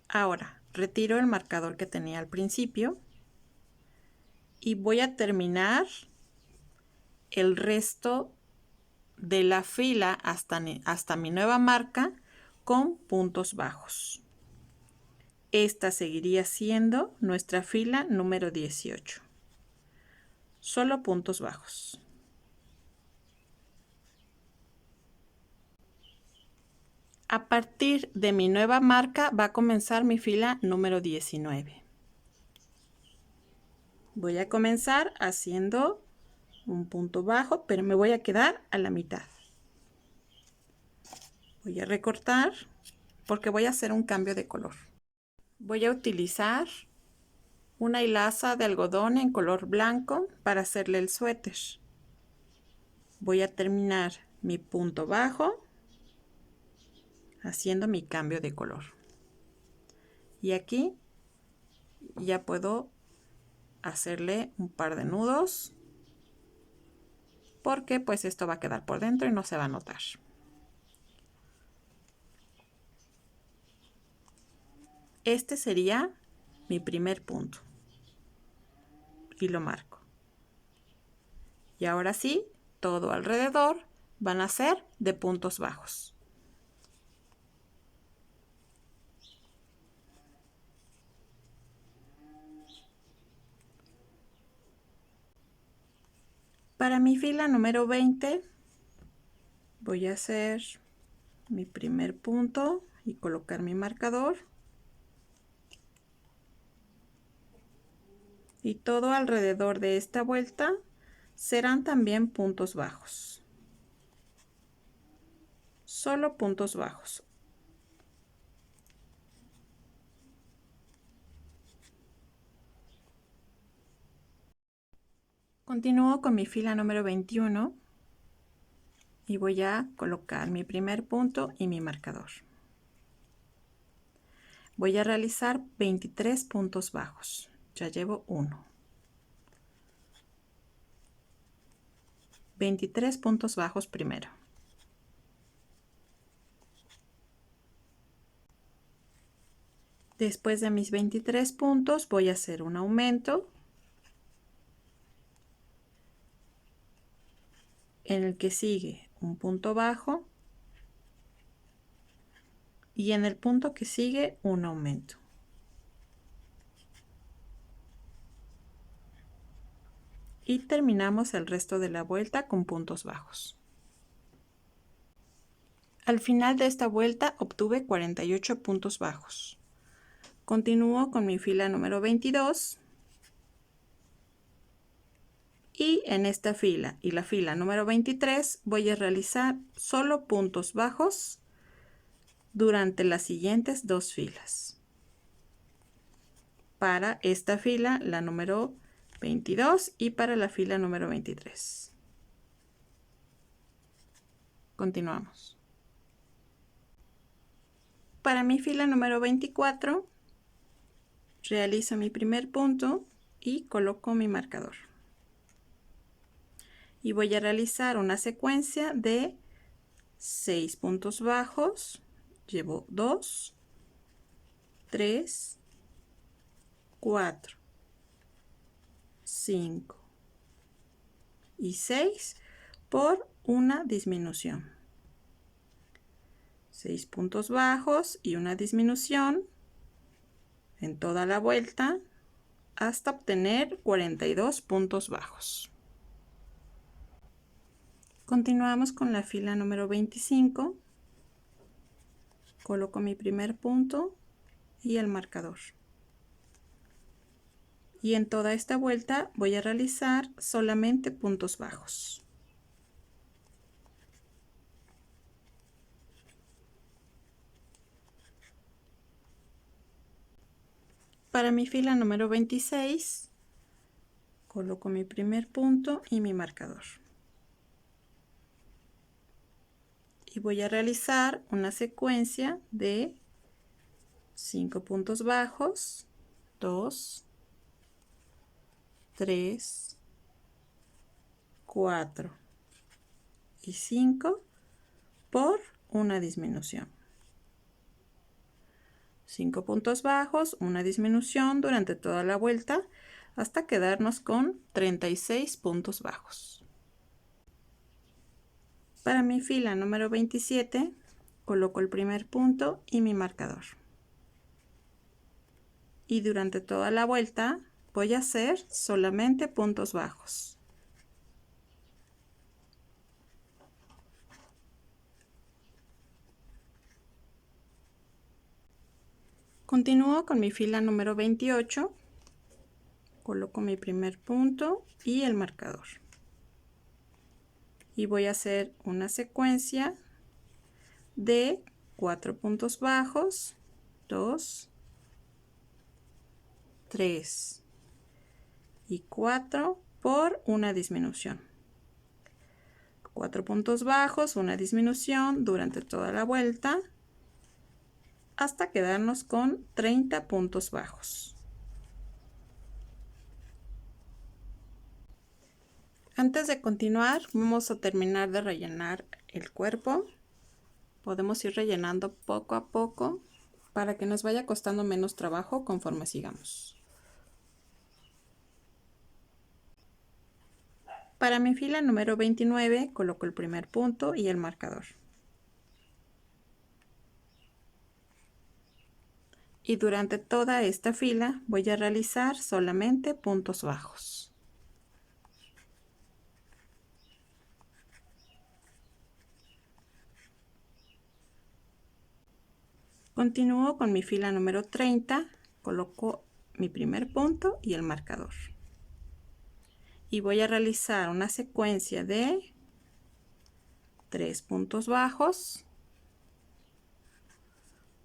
Ahora, retiro el marcador que tenía al principio y voy a terminar el resto de la fila hasta mi nueva marca con puntos bajos. Esta seguiría siendo nuestra fila número 18. Solo puntos bajos. A partir de mi nueva marca va a comenzar mi fila número 19. Voy a comenzar haciendo un punto bajo, pero me voy a quedar a la mitad. Voy a recortar porque voy a hacer un cambio de color. Voy a utilizar una hilaza de algodón en color blanco para hacerle el suéter. Voy a terminar mi punto bajo haciendo mi cambio de color. Y aquí ya puedo hacerle un par de nudos porque pues esto va a quedar por dentro y no se va a notar. Este sería mi primer punto y lo marco. Y ahora sí, todo alrededor van a ser de puntos bajos. Para mi fila número 20 voy a hacer mi primer punto y colocar mi marcador. Y todo alrededor de esta vuelta serán también puntos bajos. Solo puntos bajos. Continúo con mi fila número 21 y voy a colocar mi primer punto y mi marcador. Voy a realizar 23 puntos bajos. Ya llevo 1. 23 puntos bajos primero. Después de mis 23 puntos voy a hacer un aumento en el que sigue un punto bajo y en el punto que sigue un aumento. Y terminamos el resto de la vuelta con puntos bajos. Al final de esta vuelta obtuve 48 puntos bajos. Continúo con mi fila número 22 y en esta fila y la fila número 23 voy a realizar solo puntos bajos durante las siguientes dos filas. Para esta fila, la número 22 y para la fila número 23. Continuamos. Para mi fila número 24, realizo mi primer punto y coloco mi marcador. Y voy a realizar una secuencia de 6 puntos bajos. Llevo 2, 3, 4, 5 y 6 por una disminución. 6 puntos bajos y una disminución en toda la vuelta hasta obtener 42 puntos bajos. Continuamos con la fila número 25. Coloco mi primer punto y el marcador. Y en toda esta vuelta voy a realizar solamente puntos bajos. Para mi fila número 26, coloco mi primer punto y mi marcador. Y voy a realizar una secuencia de 5 puntos bajos, 2, 3, 4 y 5 por una disminución. 5 puntos bajos, una disminución durante toda la vuelta hasta quedarnos con 36 puntos bajos. Para mi fila número 27, coloco el primer punto y mi marcador. Y durante toda la vuelta voy a hacer solamente puntos bajos. Continúo con mi fila número 28, coloco mi primer punto y el marcador. Y voy a hacer una secuencia de 4 puntos bajos, 2, 3 y 4 por una disminución. 4 puntos bajos, una disminución durante toda la vuelta hasta quedarnos con 30 puntos bajos. Antes de continuar, vamos a terminar de rellenar el cuerpo. Podemos ir rellenando poco a poco para que nos vaya costando menos trabajo conforme sigamos. Para mi fila número 29 coloco el primer punto y el marcador. Y durante toda esta fila voy a realizar solamente puntos bajos. Continúo con mi fila número 30, coloco mi primer punto y el marcador. Y voy a realizar una secuencia de 3 puntos bajos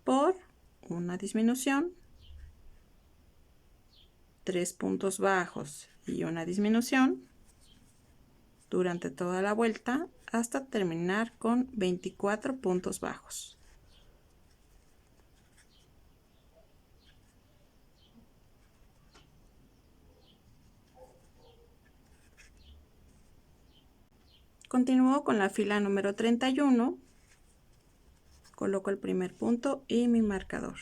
por una disminución, 3 puntos bajos y una disminución durante toda la vuelta hasta terminar con 24 puntos bajos. Continúo con la fila número 31, coloco el primer punto y mi marcador.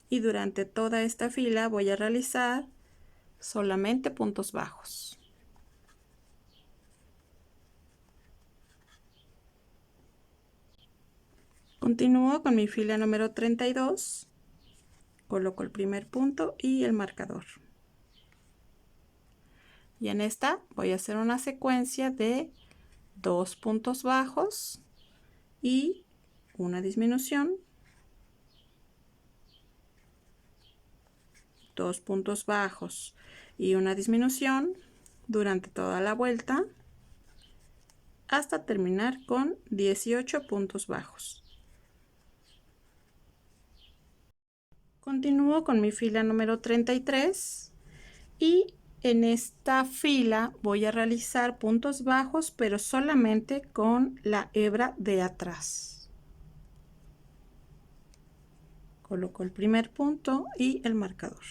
Y durante toda esta fila voy a realizar solamente puntos bajos. Continúo con mi fila número 32, coloco el primer punto y el marcador. Y en esta voy a hacer una secuencia de 2 puntos bajos y una disminución, 2 puntos bajos y una disminución durante toda la vuelta hasta terminar con 18 puntos bajos. Continúo con mi fila número 33 y en esta fila voy a realizar puntos bajos, pero solamente con la hebra de atrás. Coloco el primer punto y el marcador.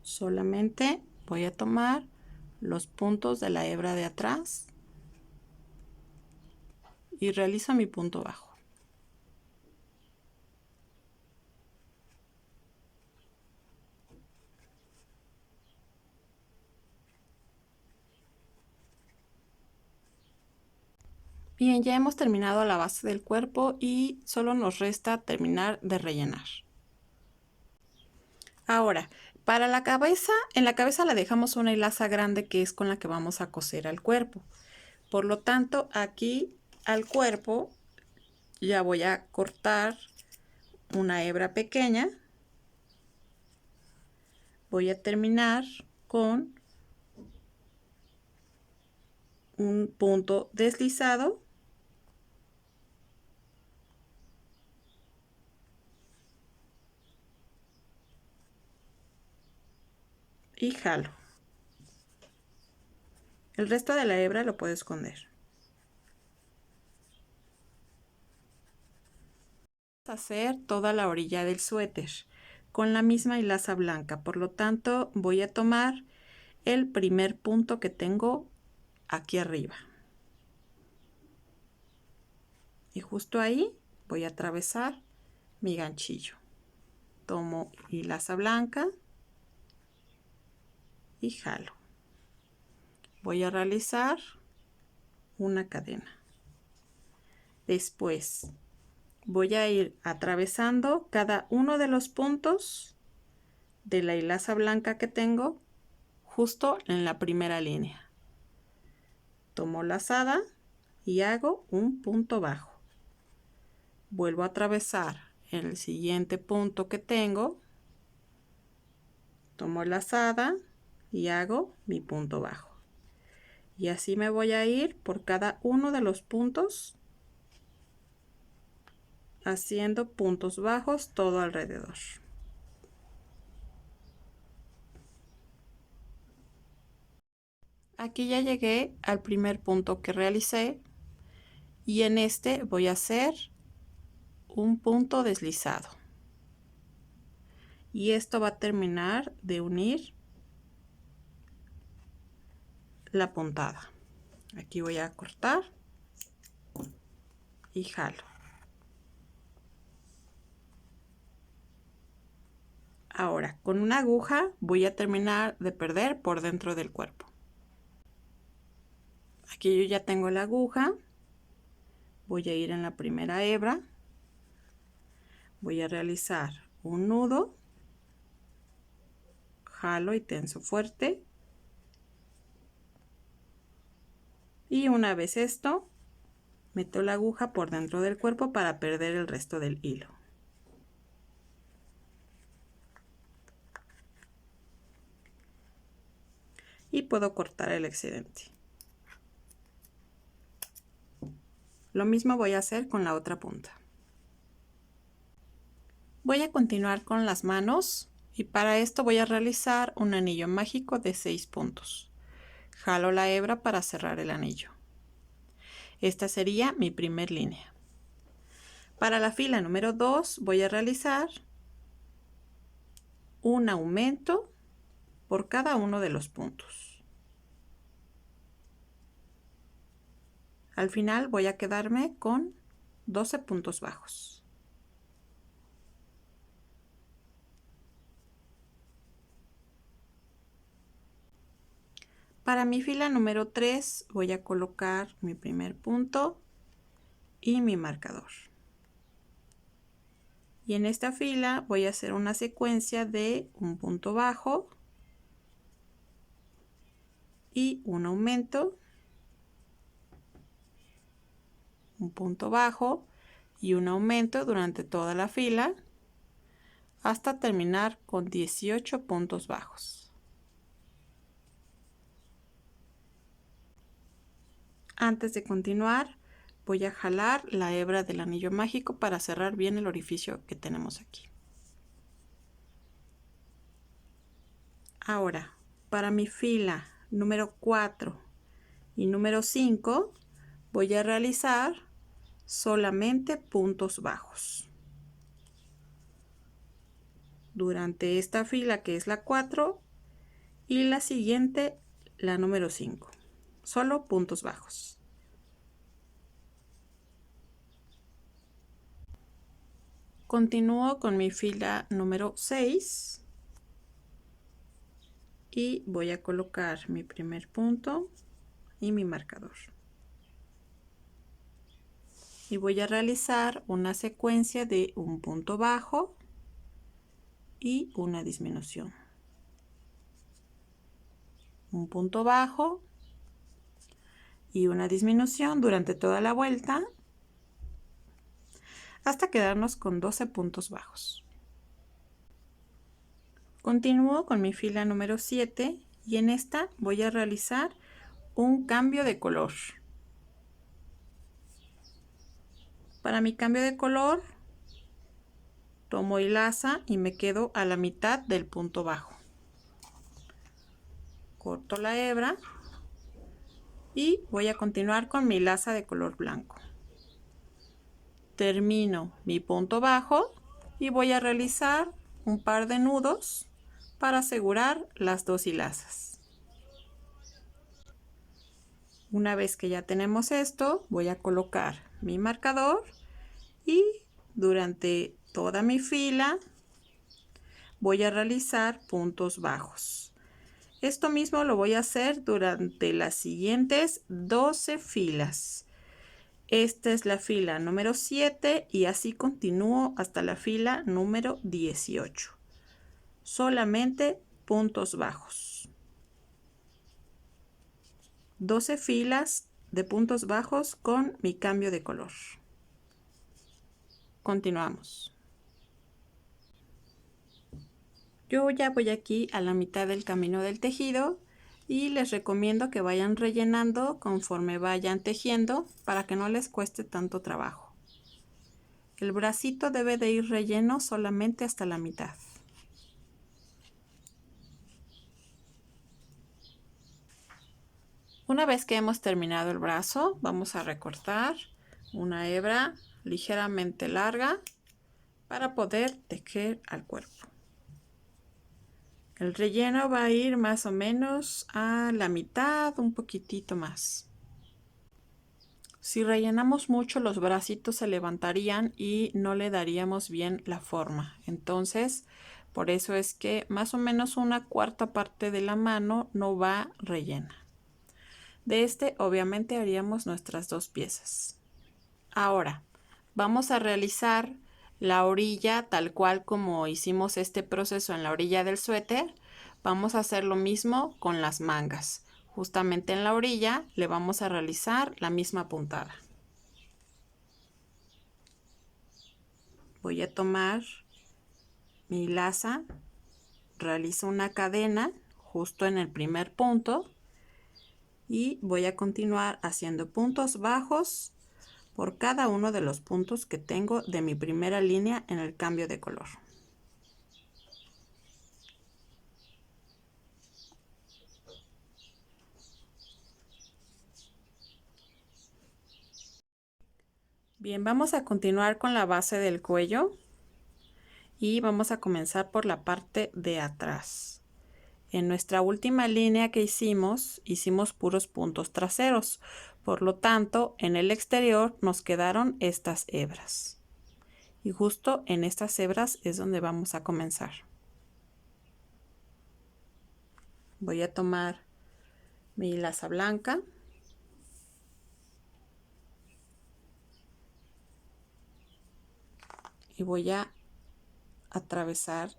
Solamente voy a tomar los puntos de la hebra de atrás y realizo mi punto bajo. Bien, ya hemos terminado la base del cuerpo y solo nos resta terminar de rellenar. Ahora, para la cabeza, en la cabeza le dejamos una hilaza grande que es con la que vamos a coser al cuerpo. Por lo tanto, aquí al cuerpo ya voy a cortar una hebra pequeña. Voy a terminar con un punto deslizado y jalo. El resto de la hebra lo puedo esconder. Vamos a hacer toda la orilla del suéter con la misma hilaza blanca, por lo tanto voy a tomar el primer punto que tengo aquí arriba. y justo ahí voy a atravesar mi ganchillo. Tomo hilaza blanca y jalo. Voy a realizar una cadena. Después voy a ir atravesando cada uno de los puntos de la hilaza blanca que tengo justo en la primera línea. Tomo lazada y hago un punto bajo. Vuelvo a atravesar el siguiente punto que tengo. Tomo lazada y hago mi punto bajo. Y así me voy a ir por cada uno de los puntos, haciendo puntos bajos todo alrededor. Aquí ya llegué al primer punto que realicé y en este voy a hacer un punto deslizado. Y esto va a terminar de unir la puntada. Aquí voy a cortar y jalo. Ahora con una aguja voy a terminar de perder por dentro del cuerpo. Aquí yo ya tengo la aguja. Voy a ir en la primera hebra. Voy a realizar un nudo. Jalo y tenso fuerte. Y una vez esto, meto la aguja por dentro del cuerpo para perder el resto del hilo. Y puedo cortar el excedente. Lo mismo voy a hacer con la otra punta. Voy a continuar con las manos y para esto voy a realizar un anillo mágico de 6 puntos. Jalo la hebra para cerrar el anillo. Esta sería mi primer línea. Para la fila número 2 voy a realizar un aumento por cada uno de los puntos. Al final voy a quedarme con 12 puntos bajos. Para mi fila número 3 voy a colocar mi primer punto y mi marcador. Y en esta fila voy a hacer una secuencia de un punto bajo y un aumento, un punto bajo y un aumento durante toda la fila hasta terminar con 18 puntos bajos. Antes de continuar, voy a jalar la hebra del anillo mágico para cerrar bien el orificio que tenemos aquí. Ahora, para mi fila número 4 y número 5, voy a realizar solamente puntos bajos. Durante esta fila que es la 4 y la siguiente, la número 5. Solo puntos bajos. Continúo con mi fila número 6 y voy a colocar mi primer punto y mi marcador. Y voy a realizar una secuencia de un punto bajo y una disminución. Un punto bajo y una disminución durante toda la vuelta hasta quedarnos con 12 puntos bajos. Continúo con mi fila número 7 y en esta voy a realizar un cambio de color. Para mi cambio de color tomo hilaza y me quedo a la mitad del punto bajo. Corto la hebra y voy a continuar con mi hilaza de color blanco. Termino mi punto bajo y voy a realizar un par de nudos para asegurar las dos hilazas. Una vez que ya tenemos esto, voy a colocar mi marcador y durante toda mi fila voy a realizar puntos bajos. Esto mismo lo voy a hacer durante las siguientes 12 filas. Esta es la fila número 7 y así continúo hasta la fila número 18. Solamente puntos bajos. 12 filas de puntos bajos con mi cambio de color. Continuamos. Yo ya voy aquí a la mitad del camino del tejido y les recomiendo que vayan rellenando conforme vayan tejiendo para que no les cueste tanto trabajo. El bracito debe de ir relleno solamente hasta la mitad. Una vez que hemos terminado el brazo, vamos a recortar una hebra ligeramente larga para poder tejer al cuerpo. El relleno va a ir más o menos a la mitad, un poquitito más. Si rellenamos mucho, los bracitos se levantarían y no le daríamos bien la forma. Entonces, por eso es que más o menos una cuarta parte de la mano no va rellena. De este, obviamente, haríamos nuestras dos piezas. Ahora, vamos a realizar la orilla tal cual como hicimos este proceso en la orilla del suéter. Vamos a hacer lo mismo con las mangas. Justamente en la orilla le vamos a realizar la misma puntada. Voy a tomar mi laza, realizo una cadena justo en el primer punto y voy a continuar haciendo puntos bajos por cada uno de los puntos que tengo de mi primera línea en el cambio de color. Bien, vamos a continuar con la base del cuello y vamos a comenzar por la parte de atrás. En nuestra última línea que hicimos puros puntos traseros, por lo tanto en el exterior nos quedaron estas hebras. Y justo en estas hebras es donde vamos a comenzar. Voy a tomar mi laza blanca. Y voy a atravesar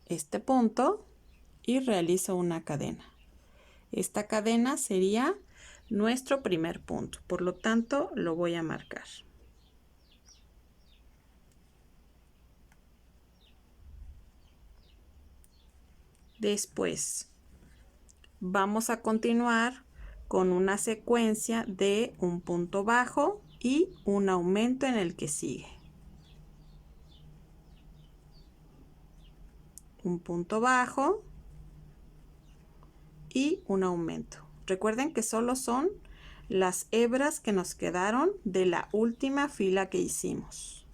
este punto y realizo una cadena. Esta cadena sería nuestro primer punto, por lo tanto lo voy a marcar. Después vamos a continuar con una secuencia de un punto bajo y un aumento en el que sigue. Un punto bajo y un aumento. Recuerden que solo son las hebras que nos quedaron de la última fila que hicimos.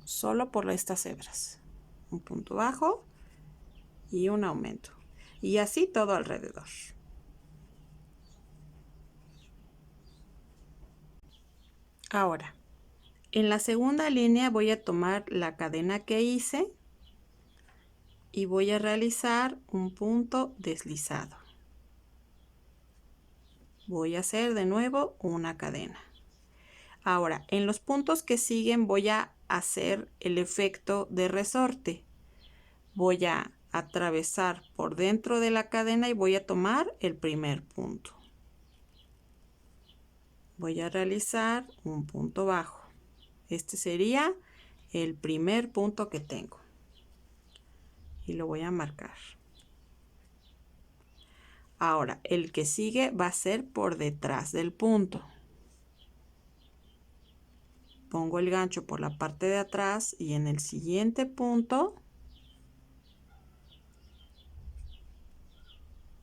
Solo por estas hebras. Un punto bajo y un aumento. Y así todo alrededor. Ahora, en la segunda línea voy a tomar la cadena que hice y voy a realizar un punto deslizado. Voy a hacer de nuevo una cadena. Ahora, en los puntos que siguen voy a hacer el efecto de resorte. Voy a atravesar por dentro de la cadena y voy a tomar el primer punto. Voy a realizar un punto bajo. Este sería el primer punto que tengo. Y lo voy a marcar. Ahora, el que sigue va a ser por detrás del punto. Pongo el gancho por la parte de atrás y en el siguiente punto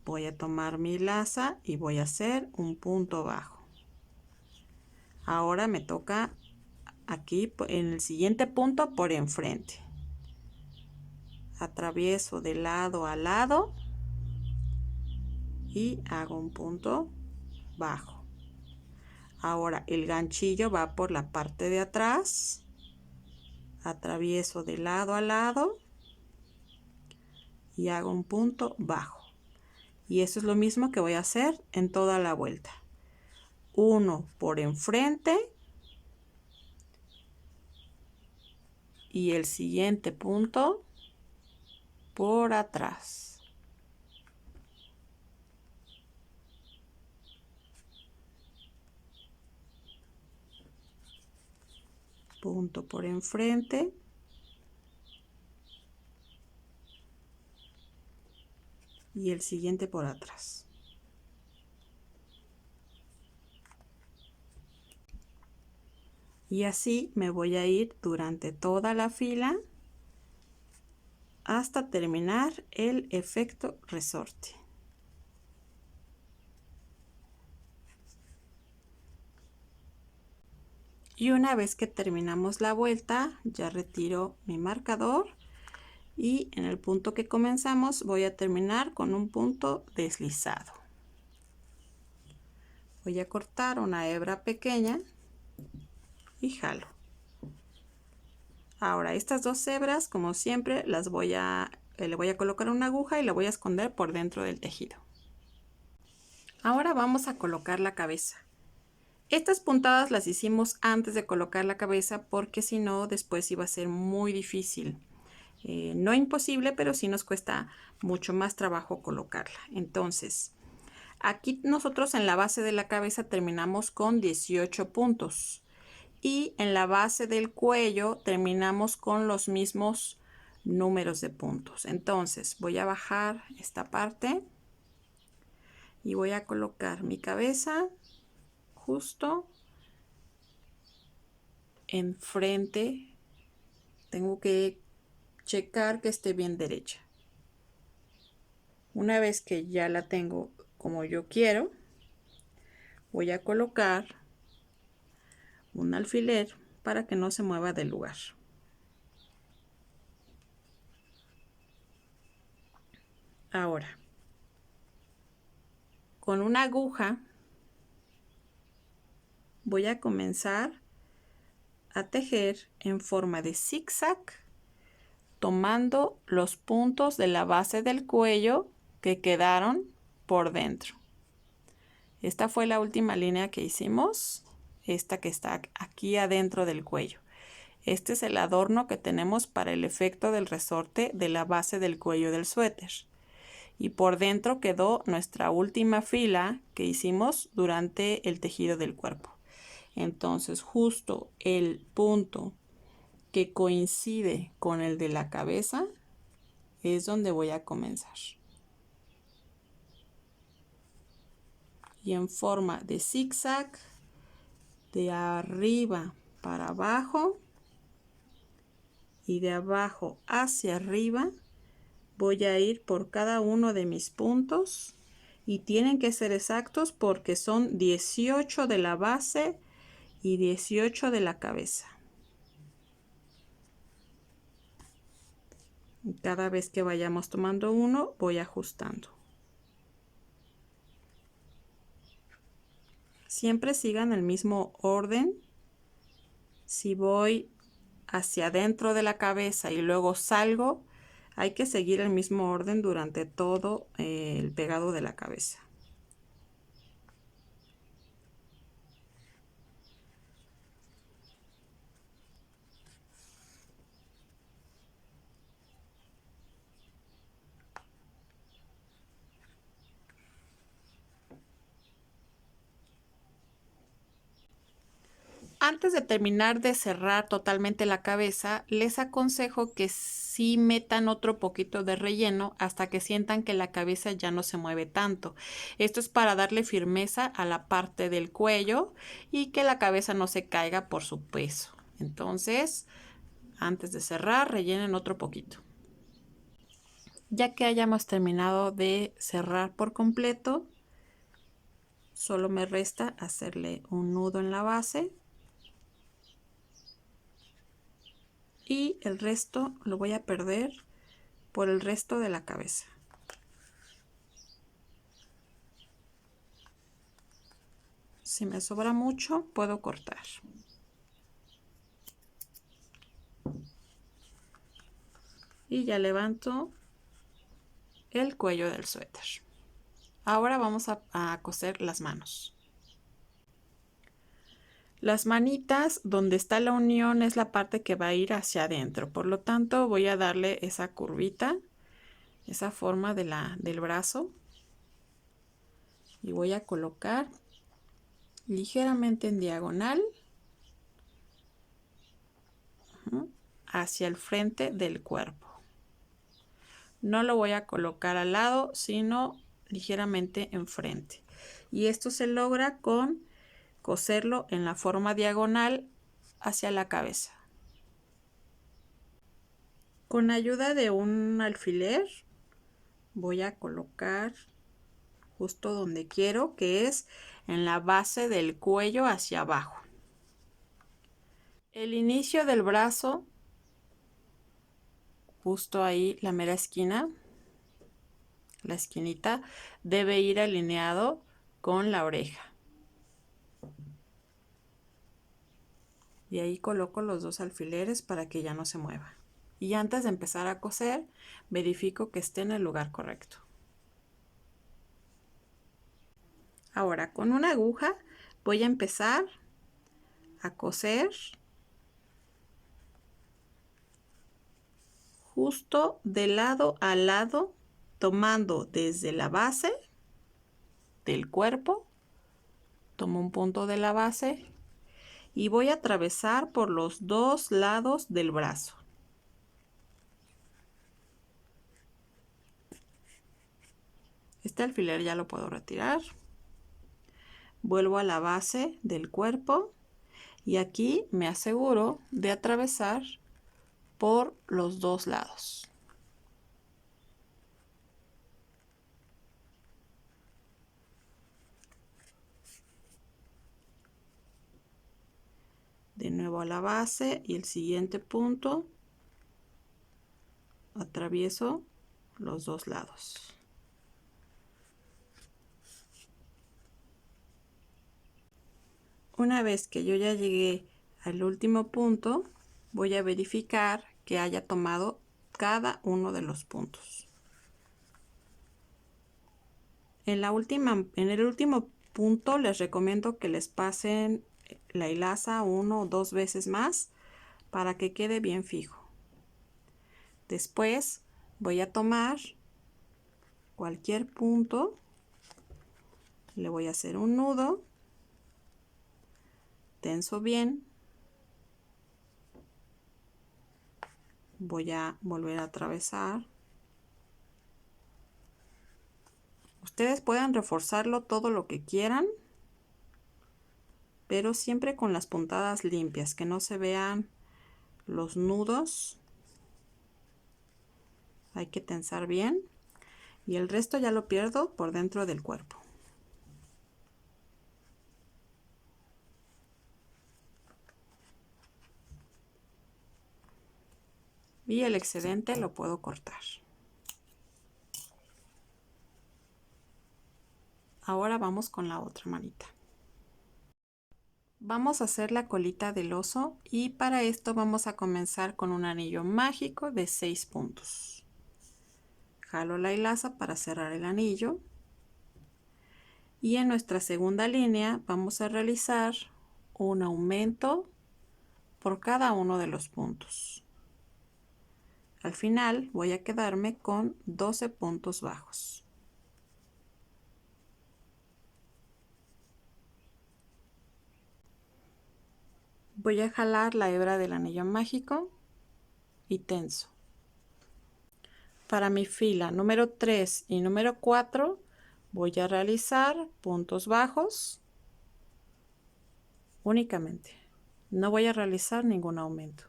voy a tomar mi laza y voy a hacer un punto bajo. Ahora me toca aquí en el siguiente punto por enfrente. Atravieso de lado a lado y hago un punto bajo. Ahora el ganchillo va por la parte de atrás, atravieso de lado a lado y hago un punto bajo. Y eso es lo mismo que voy a hacer en toda la vuelta. Uno por enfrente y el siguiente punto por atrás. Punto por enfrente y el siguiente por atrás. Y así me voy a ir durante toda la fila hasta terminar el efecto resorte. Y una vez que terminamos la vuelta, ya retiro mi marcador y en el punto que comenzamos voy a terminar con un punto deslizado. Voy a cortar una hebra pequeña y jalo. Ahora estas dos hebras, como siempre, le voy a colocar una aguja y la voy a esconder por dentro del tejido. Ahora vamos a colocar la cabeza. Estas puntadas las hicimos antes de colocar la cabeza porque si no después iba a ser muy difícil. No imposible, pero sí nos cuesta mucho más trabajo colocarla. Entonces, aquí nosotros en la base de la cabeza terminamos con 18 puntos. Y en la base del cuello terminamos con los mismos números de puntos. Entonces, voy a bajar esta parte y voy a colocar mi cabeza justo enfrente. Tengo que checar que esté bien derecha. Una vez que ya la tengo como yo quiero, voy a colocar un alfiler para que no se mueva del lugar. Ahora, con una aguja voy a comenzar a tejer en forma de zigzag, tomando los puntos de la base del cuello que quedaron por dentro. Esta fue la última línea que hicimos, esta que está aquí adentro del cuello. Este es el adorno que tenemos para el efecto del resorte de la base del cuello del suéter. Y por dentro quedó nuestra última fila que hicimos durante el tejido del cuerpo. Entonces, justo el punto que coincide con el de la cabeza es donde voy a comenzar. Y en forma de zigzag, de arriba para abajo y de abajo hacia arriba, voy a ir por cada uno de mis puntos y tienen que ser exactos porque son 18 de la base y 18 de la cabeza. Cada vez que vayamos tomando uno, voy ajustando. Siempre sigan el mismo orden. Si voy hacia adentro de la cabeza y luego salgo, hay que seguir el mismo orden durante todo el pegado de la cabeza. Antes de terminar de cerrar totalmente la cabeza, les aconsejo que sí metan otro poquito de relleno hasta que sientan que la cabeza ya no se mueve tanto. Esto es para darle firmeza a la parte del cuello y que la cabeza no se caiga por su peso. Entonces, antes de cerrar, rellenen otro poquito. Ya que hayamos terminado de cerrar por completo, solo me resta hacerle un nudo en la base. Y el resto lo voy a perder por el resto de la cabeza. Si me sobra mucho, puedo cortar. Y ya levanto el cuello del suéter. Ahora vamos a coser las manos. Las manitas, donde está la unión, es la parte que va a ir hacia adentro. Por lo tanto, voy a darle esa curvita, esa forma del brazo. Y voy a colocar ligeramente en diagonal hacia el frente del cuerpo. No lo voy a colocar al lado, sino ligeramente enfrente. Y esto se logra con coserlo en la forma diagonal hacia la cabeza. Con ayuda de un alfiler voy a colocar justo donde quiero, que es en la base del cuello hacia abajo. El inicio del brazo, justo ahí, la mera esquina, la esquinita, debe ir alineado con la oreja. Y ahí coloco los dos alfileres para que ya no se mueva. Y antes de empezar a coser, verifico que esté en el lugar correcto. Ahora, con una aguja voy a empezar a coser justo de lado a lado, tomando desde la base del cuerpo, tomo un punto de la base y voy a atravesar por los dos lados del brazo. Este alfiler ya lo puedo retirar. Vuelvo a la base del cuerpo y aquí me aseguro de atravesar por los dos lados. De nuevo a la base y el siguiente punto atravieso los dos lados. Una vez que yo ya llegué al último punto, voy a verificar que haya tomado cada uno de los puntos. En el último punto les recomiendo que les pasen la hilaza 1 o 2 veces más para que quede bien fijo. Después voy a tomar cualquier punto, le voy a hacer un nudo, tenso bien, voy a volver a atravesar. Ustedes pueden reforzarlo todo lo que quieran, pero siempre con las puntadas limpias, que no se vean los nudos. Hay que tensar bien y el resto ya lo pierdo por dentro del cuerpo. Y el excedente lo puedo cortar. Ahora vamos con la otra manita. Vamos a hacer la colita del oso y para esto vamos a comenzar con un anillo mágico de 6 puntos. Jalo la hilaza para cerrar el anillo y en nuestra segunda línea vamos a realizar un aumento por cada uno de los puntos. Al final voy a quedarme con 12 puntos bajos. Voy a jalar la hebra del anillo mágico y tenso. Para mi fila número 3 y número 4 voy a realizar puntos bajos únicamente. No voy a realizar ningún aumento.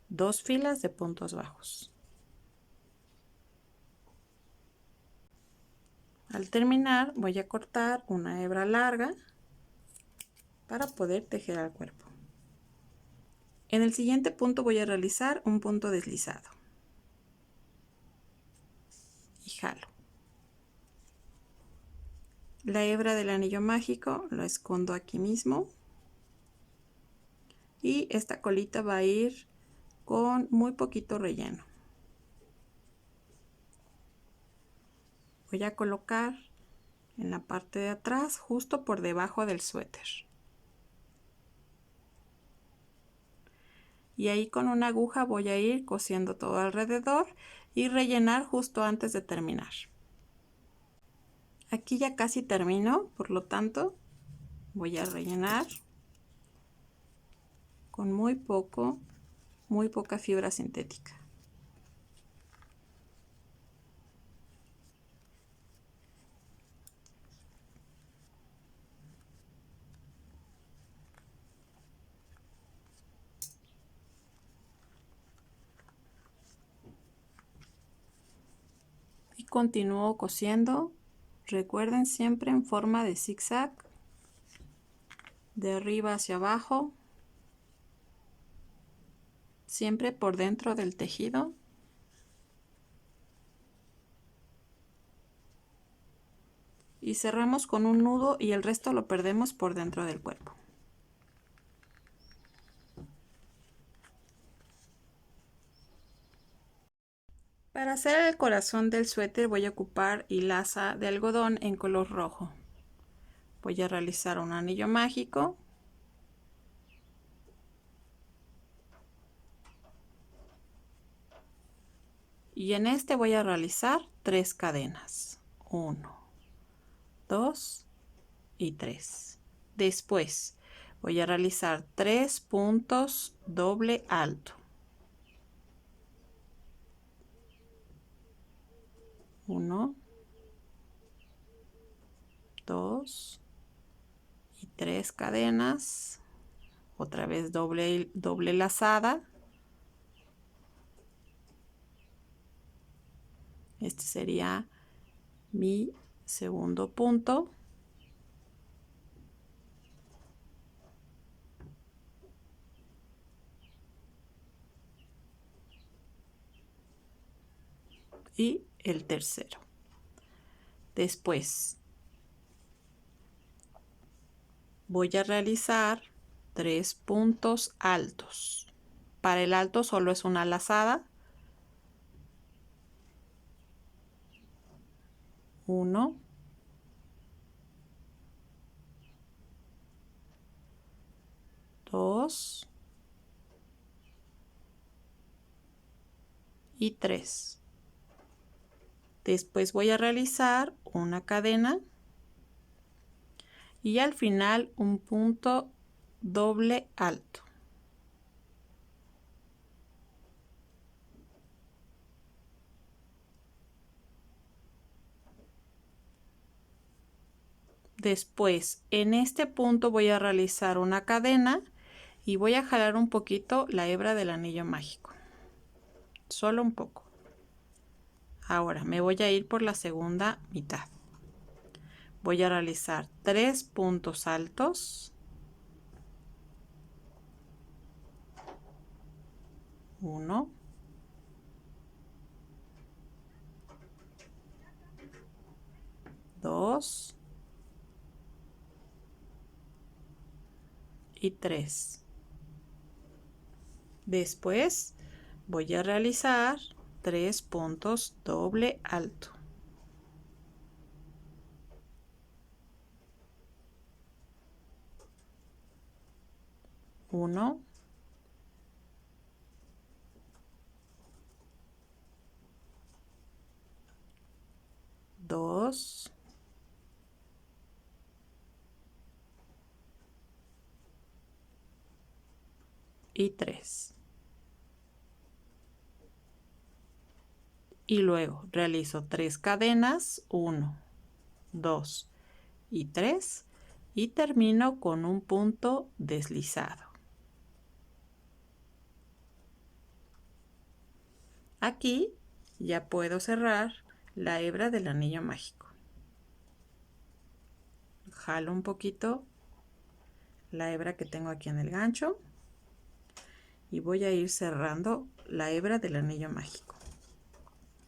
2 filas de puntos bajos. Al terminar voy a cortar una hebra larga para poder tejer al cuerpo. En el siguiente punto voy a realizar un punto deslizado y jalo. La hebra del anillo mágico lo escondo aquí mismo. Y esta colita va a ir con muy poquito relleno. Voy a colocar en la parte de atrás, justo por debajo del suéter. Y ahí con una aguja voy a ir cosiendo todo alrededor y rellenar justo antes de terminar. Aquí ya casi termino, por lo tanto voy a rellenar con muy poca fibra sintética. Y continúo cosiendo. Recuerden, siempre en forma de zigzag, de arriba hacia abajo, siempre por dentro del tejido. Y cerramos con un nudo y el resto lo perdemos por dentro del cuerpo. Para hacer el corazón del suéter voy a ocupar hilaza de algodón en color rojo. Voy a realizar un anillo mágico. Y en este voy a realizar 3 cadenas. 1, 2 y 3. Después voy a realizar 3 puntos doble alto. 1, 2 y 3 cadenas. Otra vez doble lazada. Este sería mi segundo punto. Y el tercero. Después voy a realizar 3 puntos altos. Para el alto solo es una lazada. 1, 2 y 3. Después voy a realizar una cadena y al final un punto doble alto. Después en este punto voy a realizar una cadena y voy a jalar un poquito la hebra del anillo mágico, solo un poco. Ahora me voy a ir por la segunda mitad. Voy a realizar 3 puntos altos. 1, 2 y 3. Después voy a realizar 3 puntos doble alto. 1, 2 y 3. Y luego realizo 3 cadenas, 1, 2 y 3 y termino con un punto deslizado. Aquí ya puedo cerrar la hebra del anillo mágico. Jalo un poquito la hebra que tengo aquí en el gancho y voy a ir cerrando la hebra del anillo mágico.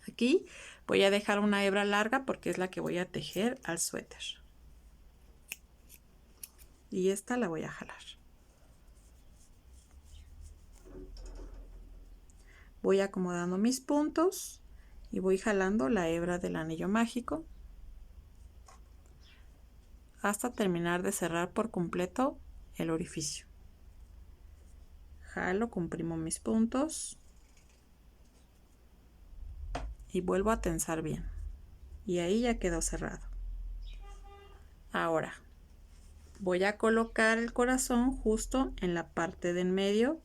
Aquí voy a dejar una hebra larga porque es la que voy a tejer al suéter. y esta la voy a jalar. Voy acomodando mis puntos y voy jalando la hebra del anillo mágico hasta terminar de cerrar por completo el orificio. Jalo, comprimo mis puntos y vuelvo a tensar bien. Y ahí ya quedó cerrado. Ahora voy a colocar el corazón justo en la parte de en medio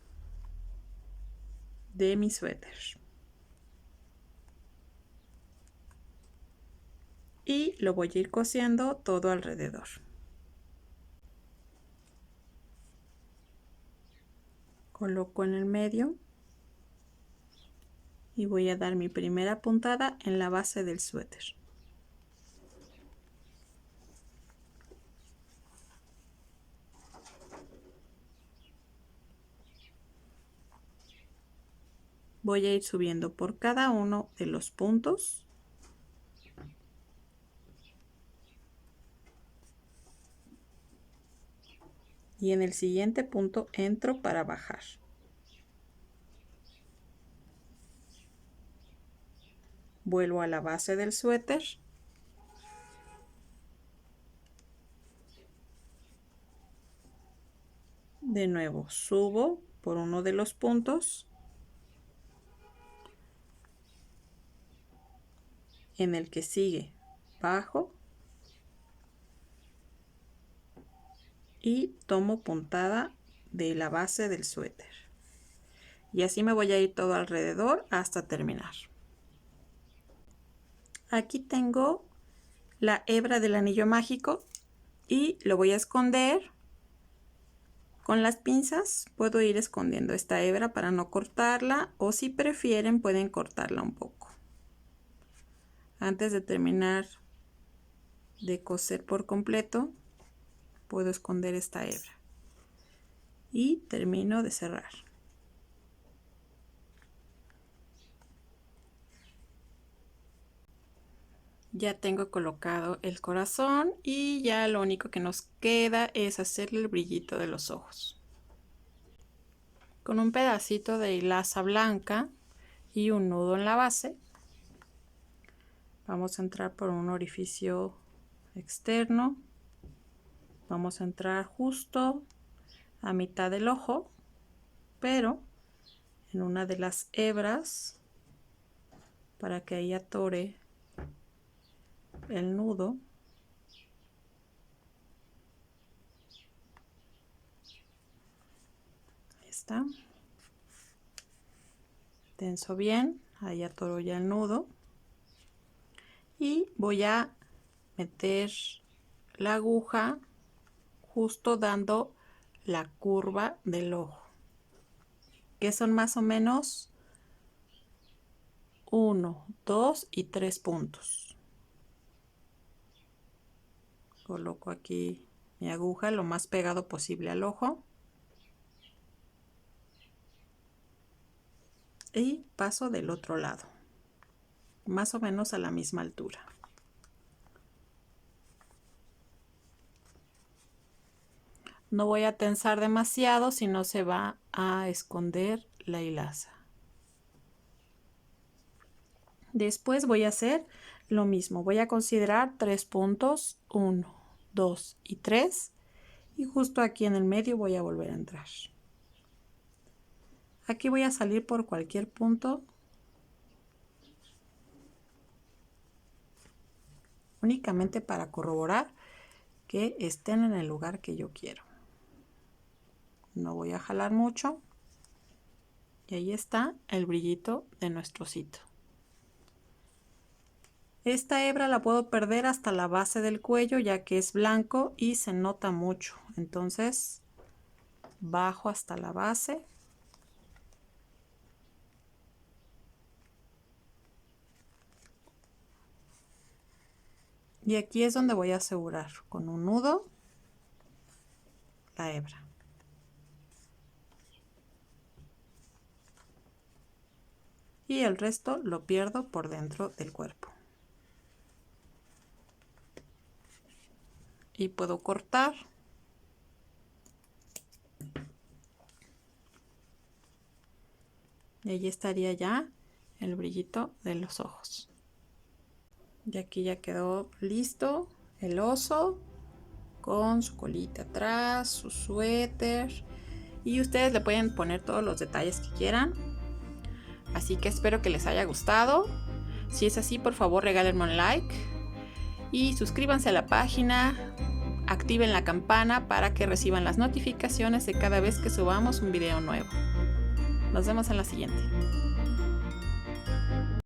de mi suéter. Y lo voy a ir cosiendo todo alrededor. Coloco en el medio y voy a dar mi primera puntada en la base del suéter. Voy a ir subiendo por cada uno de los puntos. Y en el siguiente punto entro para bajar. Vuelvo a la base del suéter. De nuevo subo por uno de los puntos. En el que sigue bajo. Y tomo puntada de la base del suéter. Y así me voy a ir todo alrededor hasta terminar. Aquí tengo la hebra del anillo mágico y lo voy a esconder. Con las pinzas puedo ir escondiendo esta hebra para no cortarla, o si prefieren pueden cortarla un poco. Antes de terminar de coser por completo, puedo esconder esta hebra y termino de cerrar. Ya tengo colocado el corazón y ya lo único que nos queda es hacerle el brillito de los ojos. Con un pedacito de hilaza blanca y un nudo en la base, vamos a entrar por un orificio externo. Vamos a entrar justo a mitad del ojo, pero en una de las hebras para que ahí atore el nudo. Ahí está. Tenso bien, ahí atoro ya el nudo. Y voy a meter la aguja justo dando la curva del ojo, que son más o menos 1, 2 y 3 puntos. Coloco aquí mi aguja lo más pegado posible al ojo y paso del otro lado, más o menos a la misma altura. No voy a tensar demasiado, si no se va a esconder la hilaza. Después voy a hacer lo mismo. Voy a considerar 3 puntos, 1, 2 y 3. Y justo aquí en el medio voy a volver a entrar. Aquí voy a salir por cualquier punto. Únicamente para corroborar que estén en el lugar que yo quiero. No voy a jalar mucho. Y ahí está el brillito de nuestro osito. Esta hebra la puedo perder hasta la base del cuello, ya que es blanco y se nota mucho. Entonces bajo hasta la base. Y aquí es donde voy a asegurar con un nudo la hebra. Y el resto lo pierdo por dentro del cuerpo. Y puedo cortar Y ahí estaría ya el brillito de los ojos. Y aquí ya quedó listo el oso con su colita atrás, su suéter. Y ustedes le pueden poner todos los detalles que quieran. Así que espero que les haya gustado. Si es así, por favor regálenme un like. Y suscríbanse a la página. Activen la campana para que reciban las notificaciones de cada vez que subamos un video nuevo. Nos vemos en la siguiente.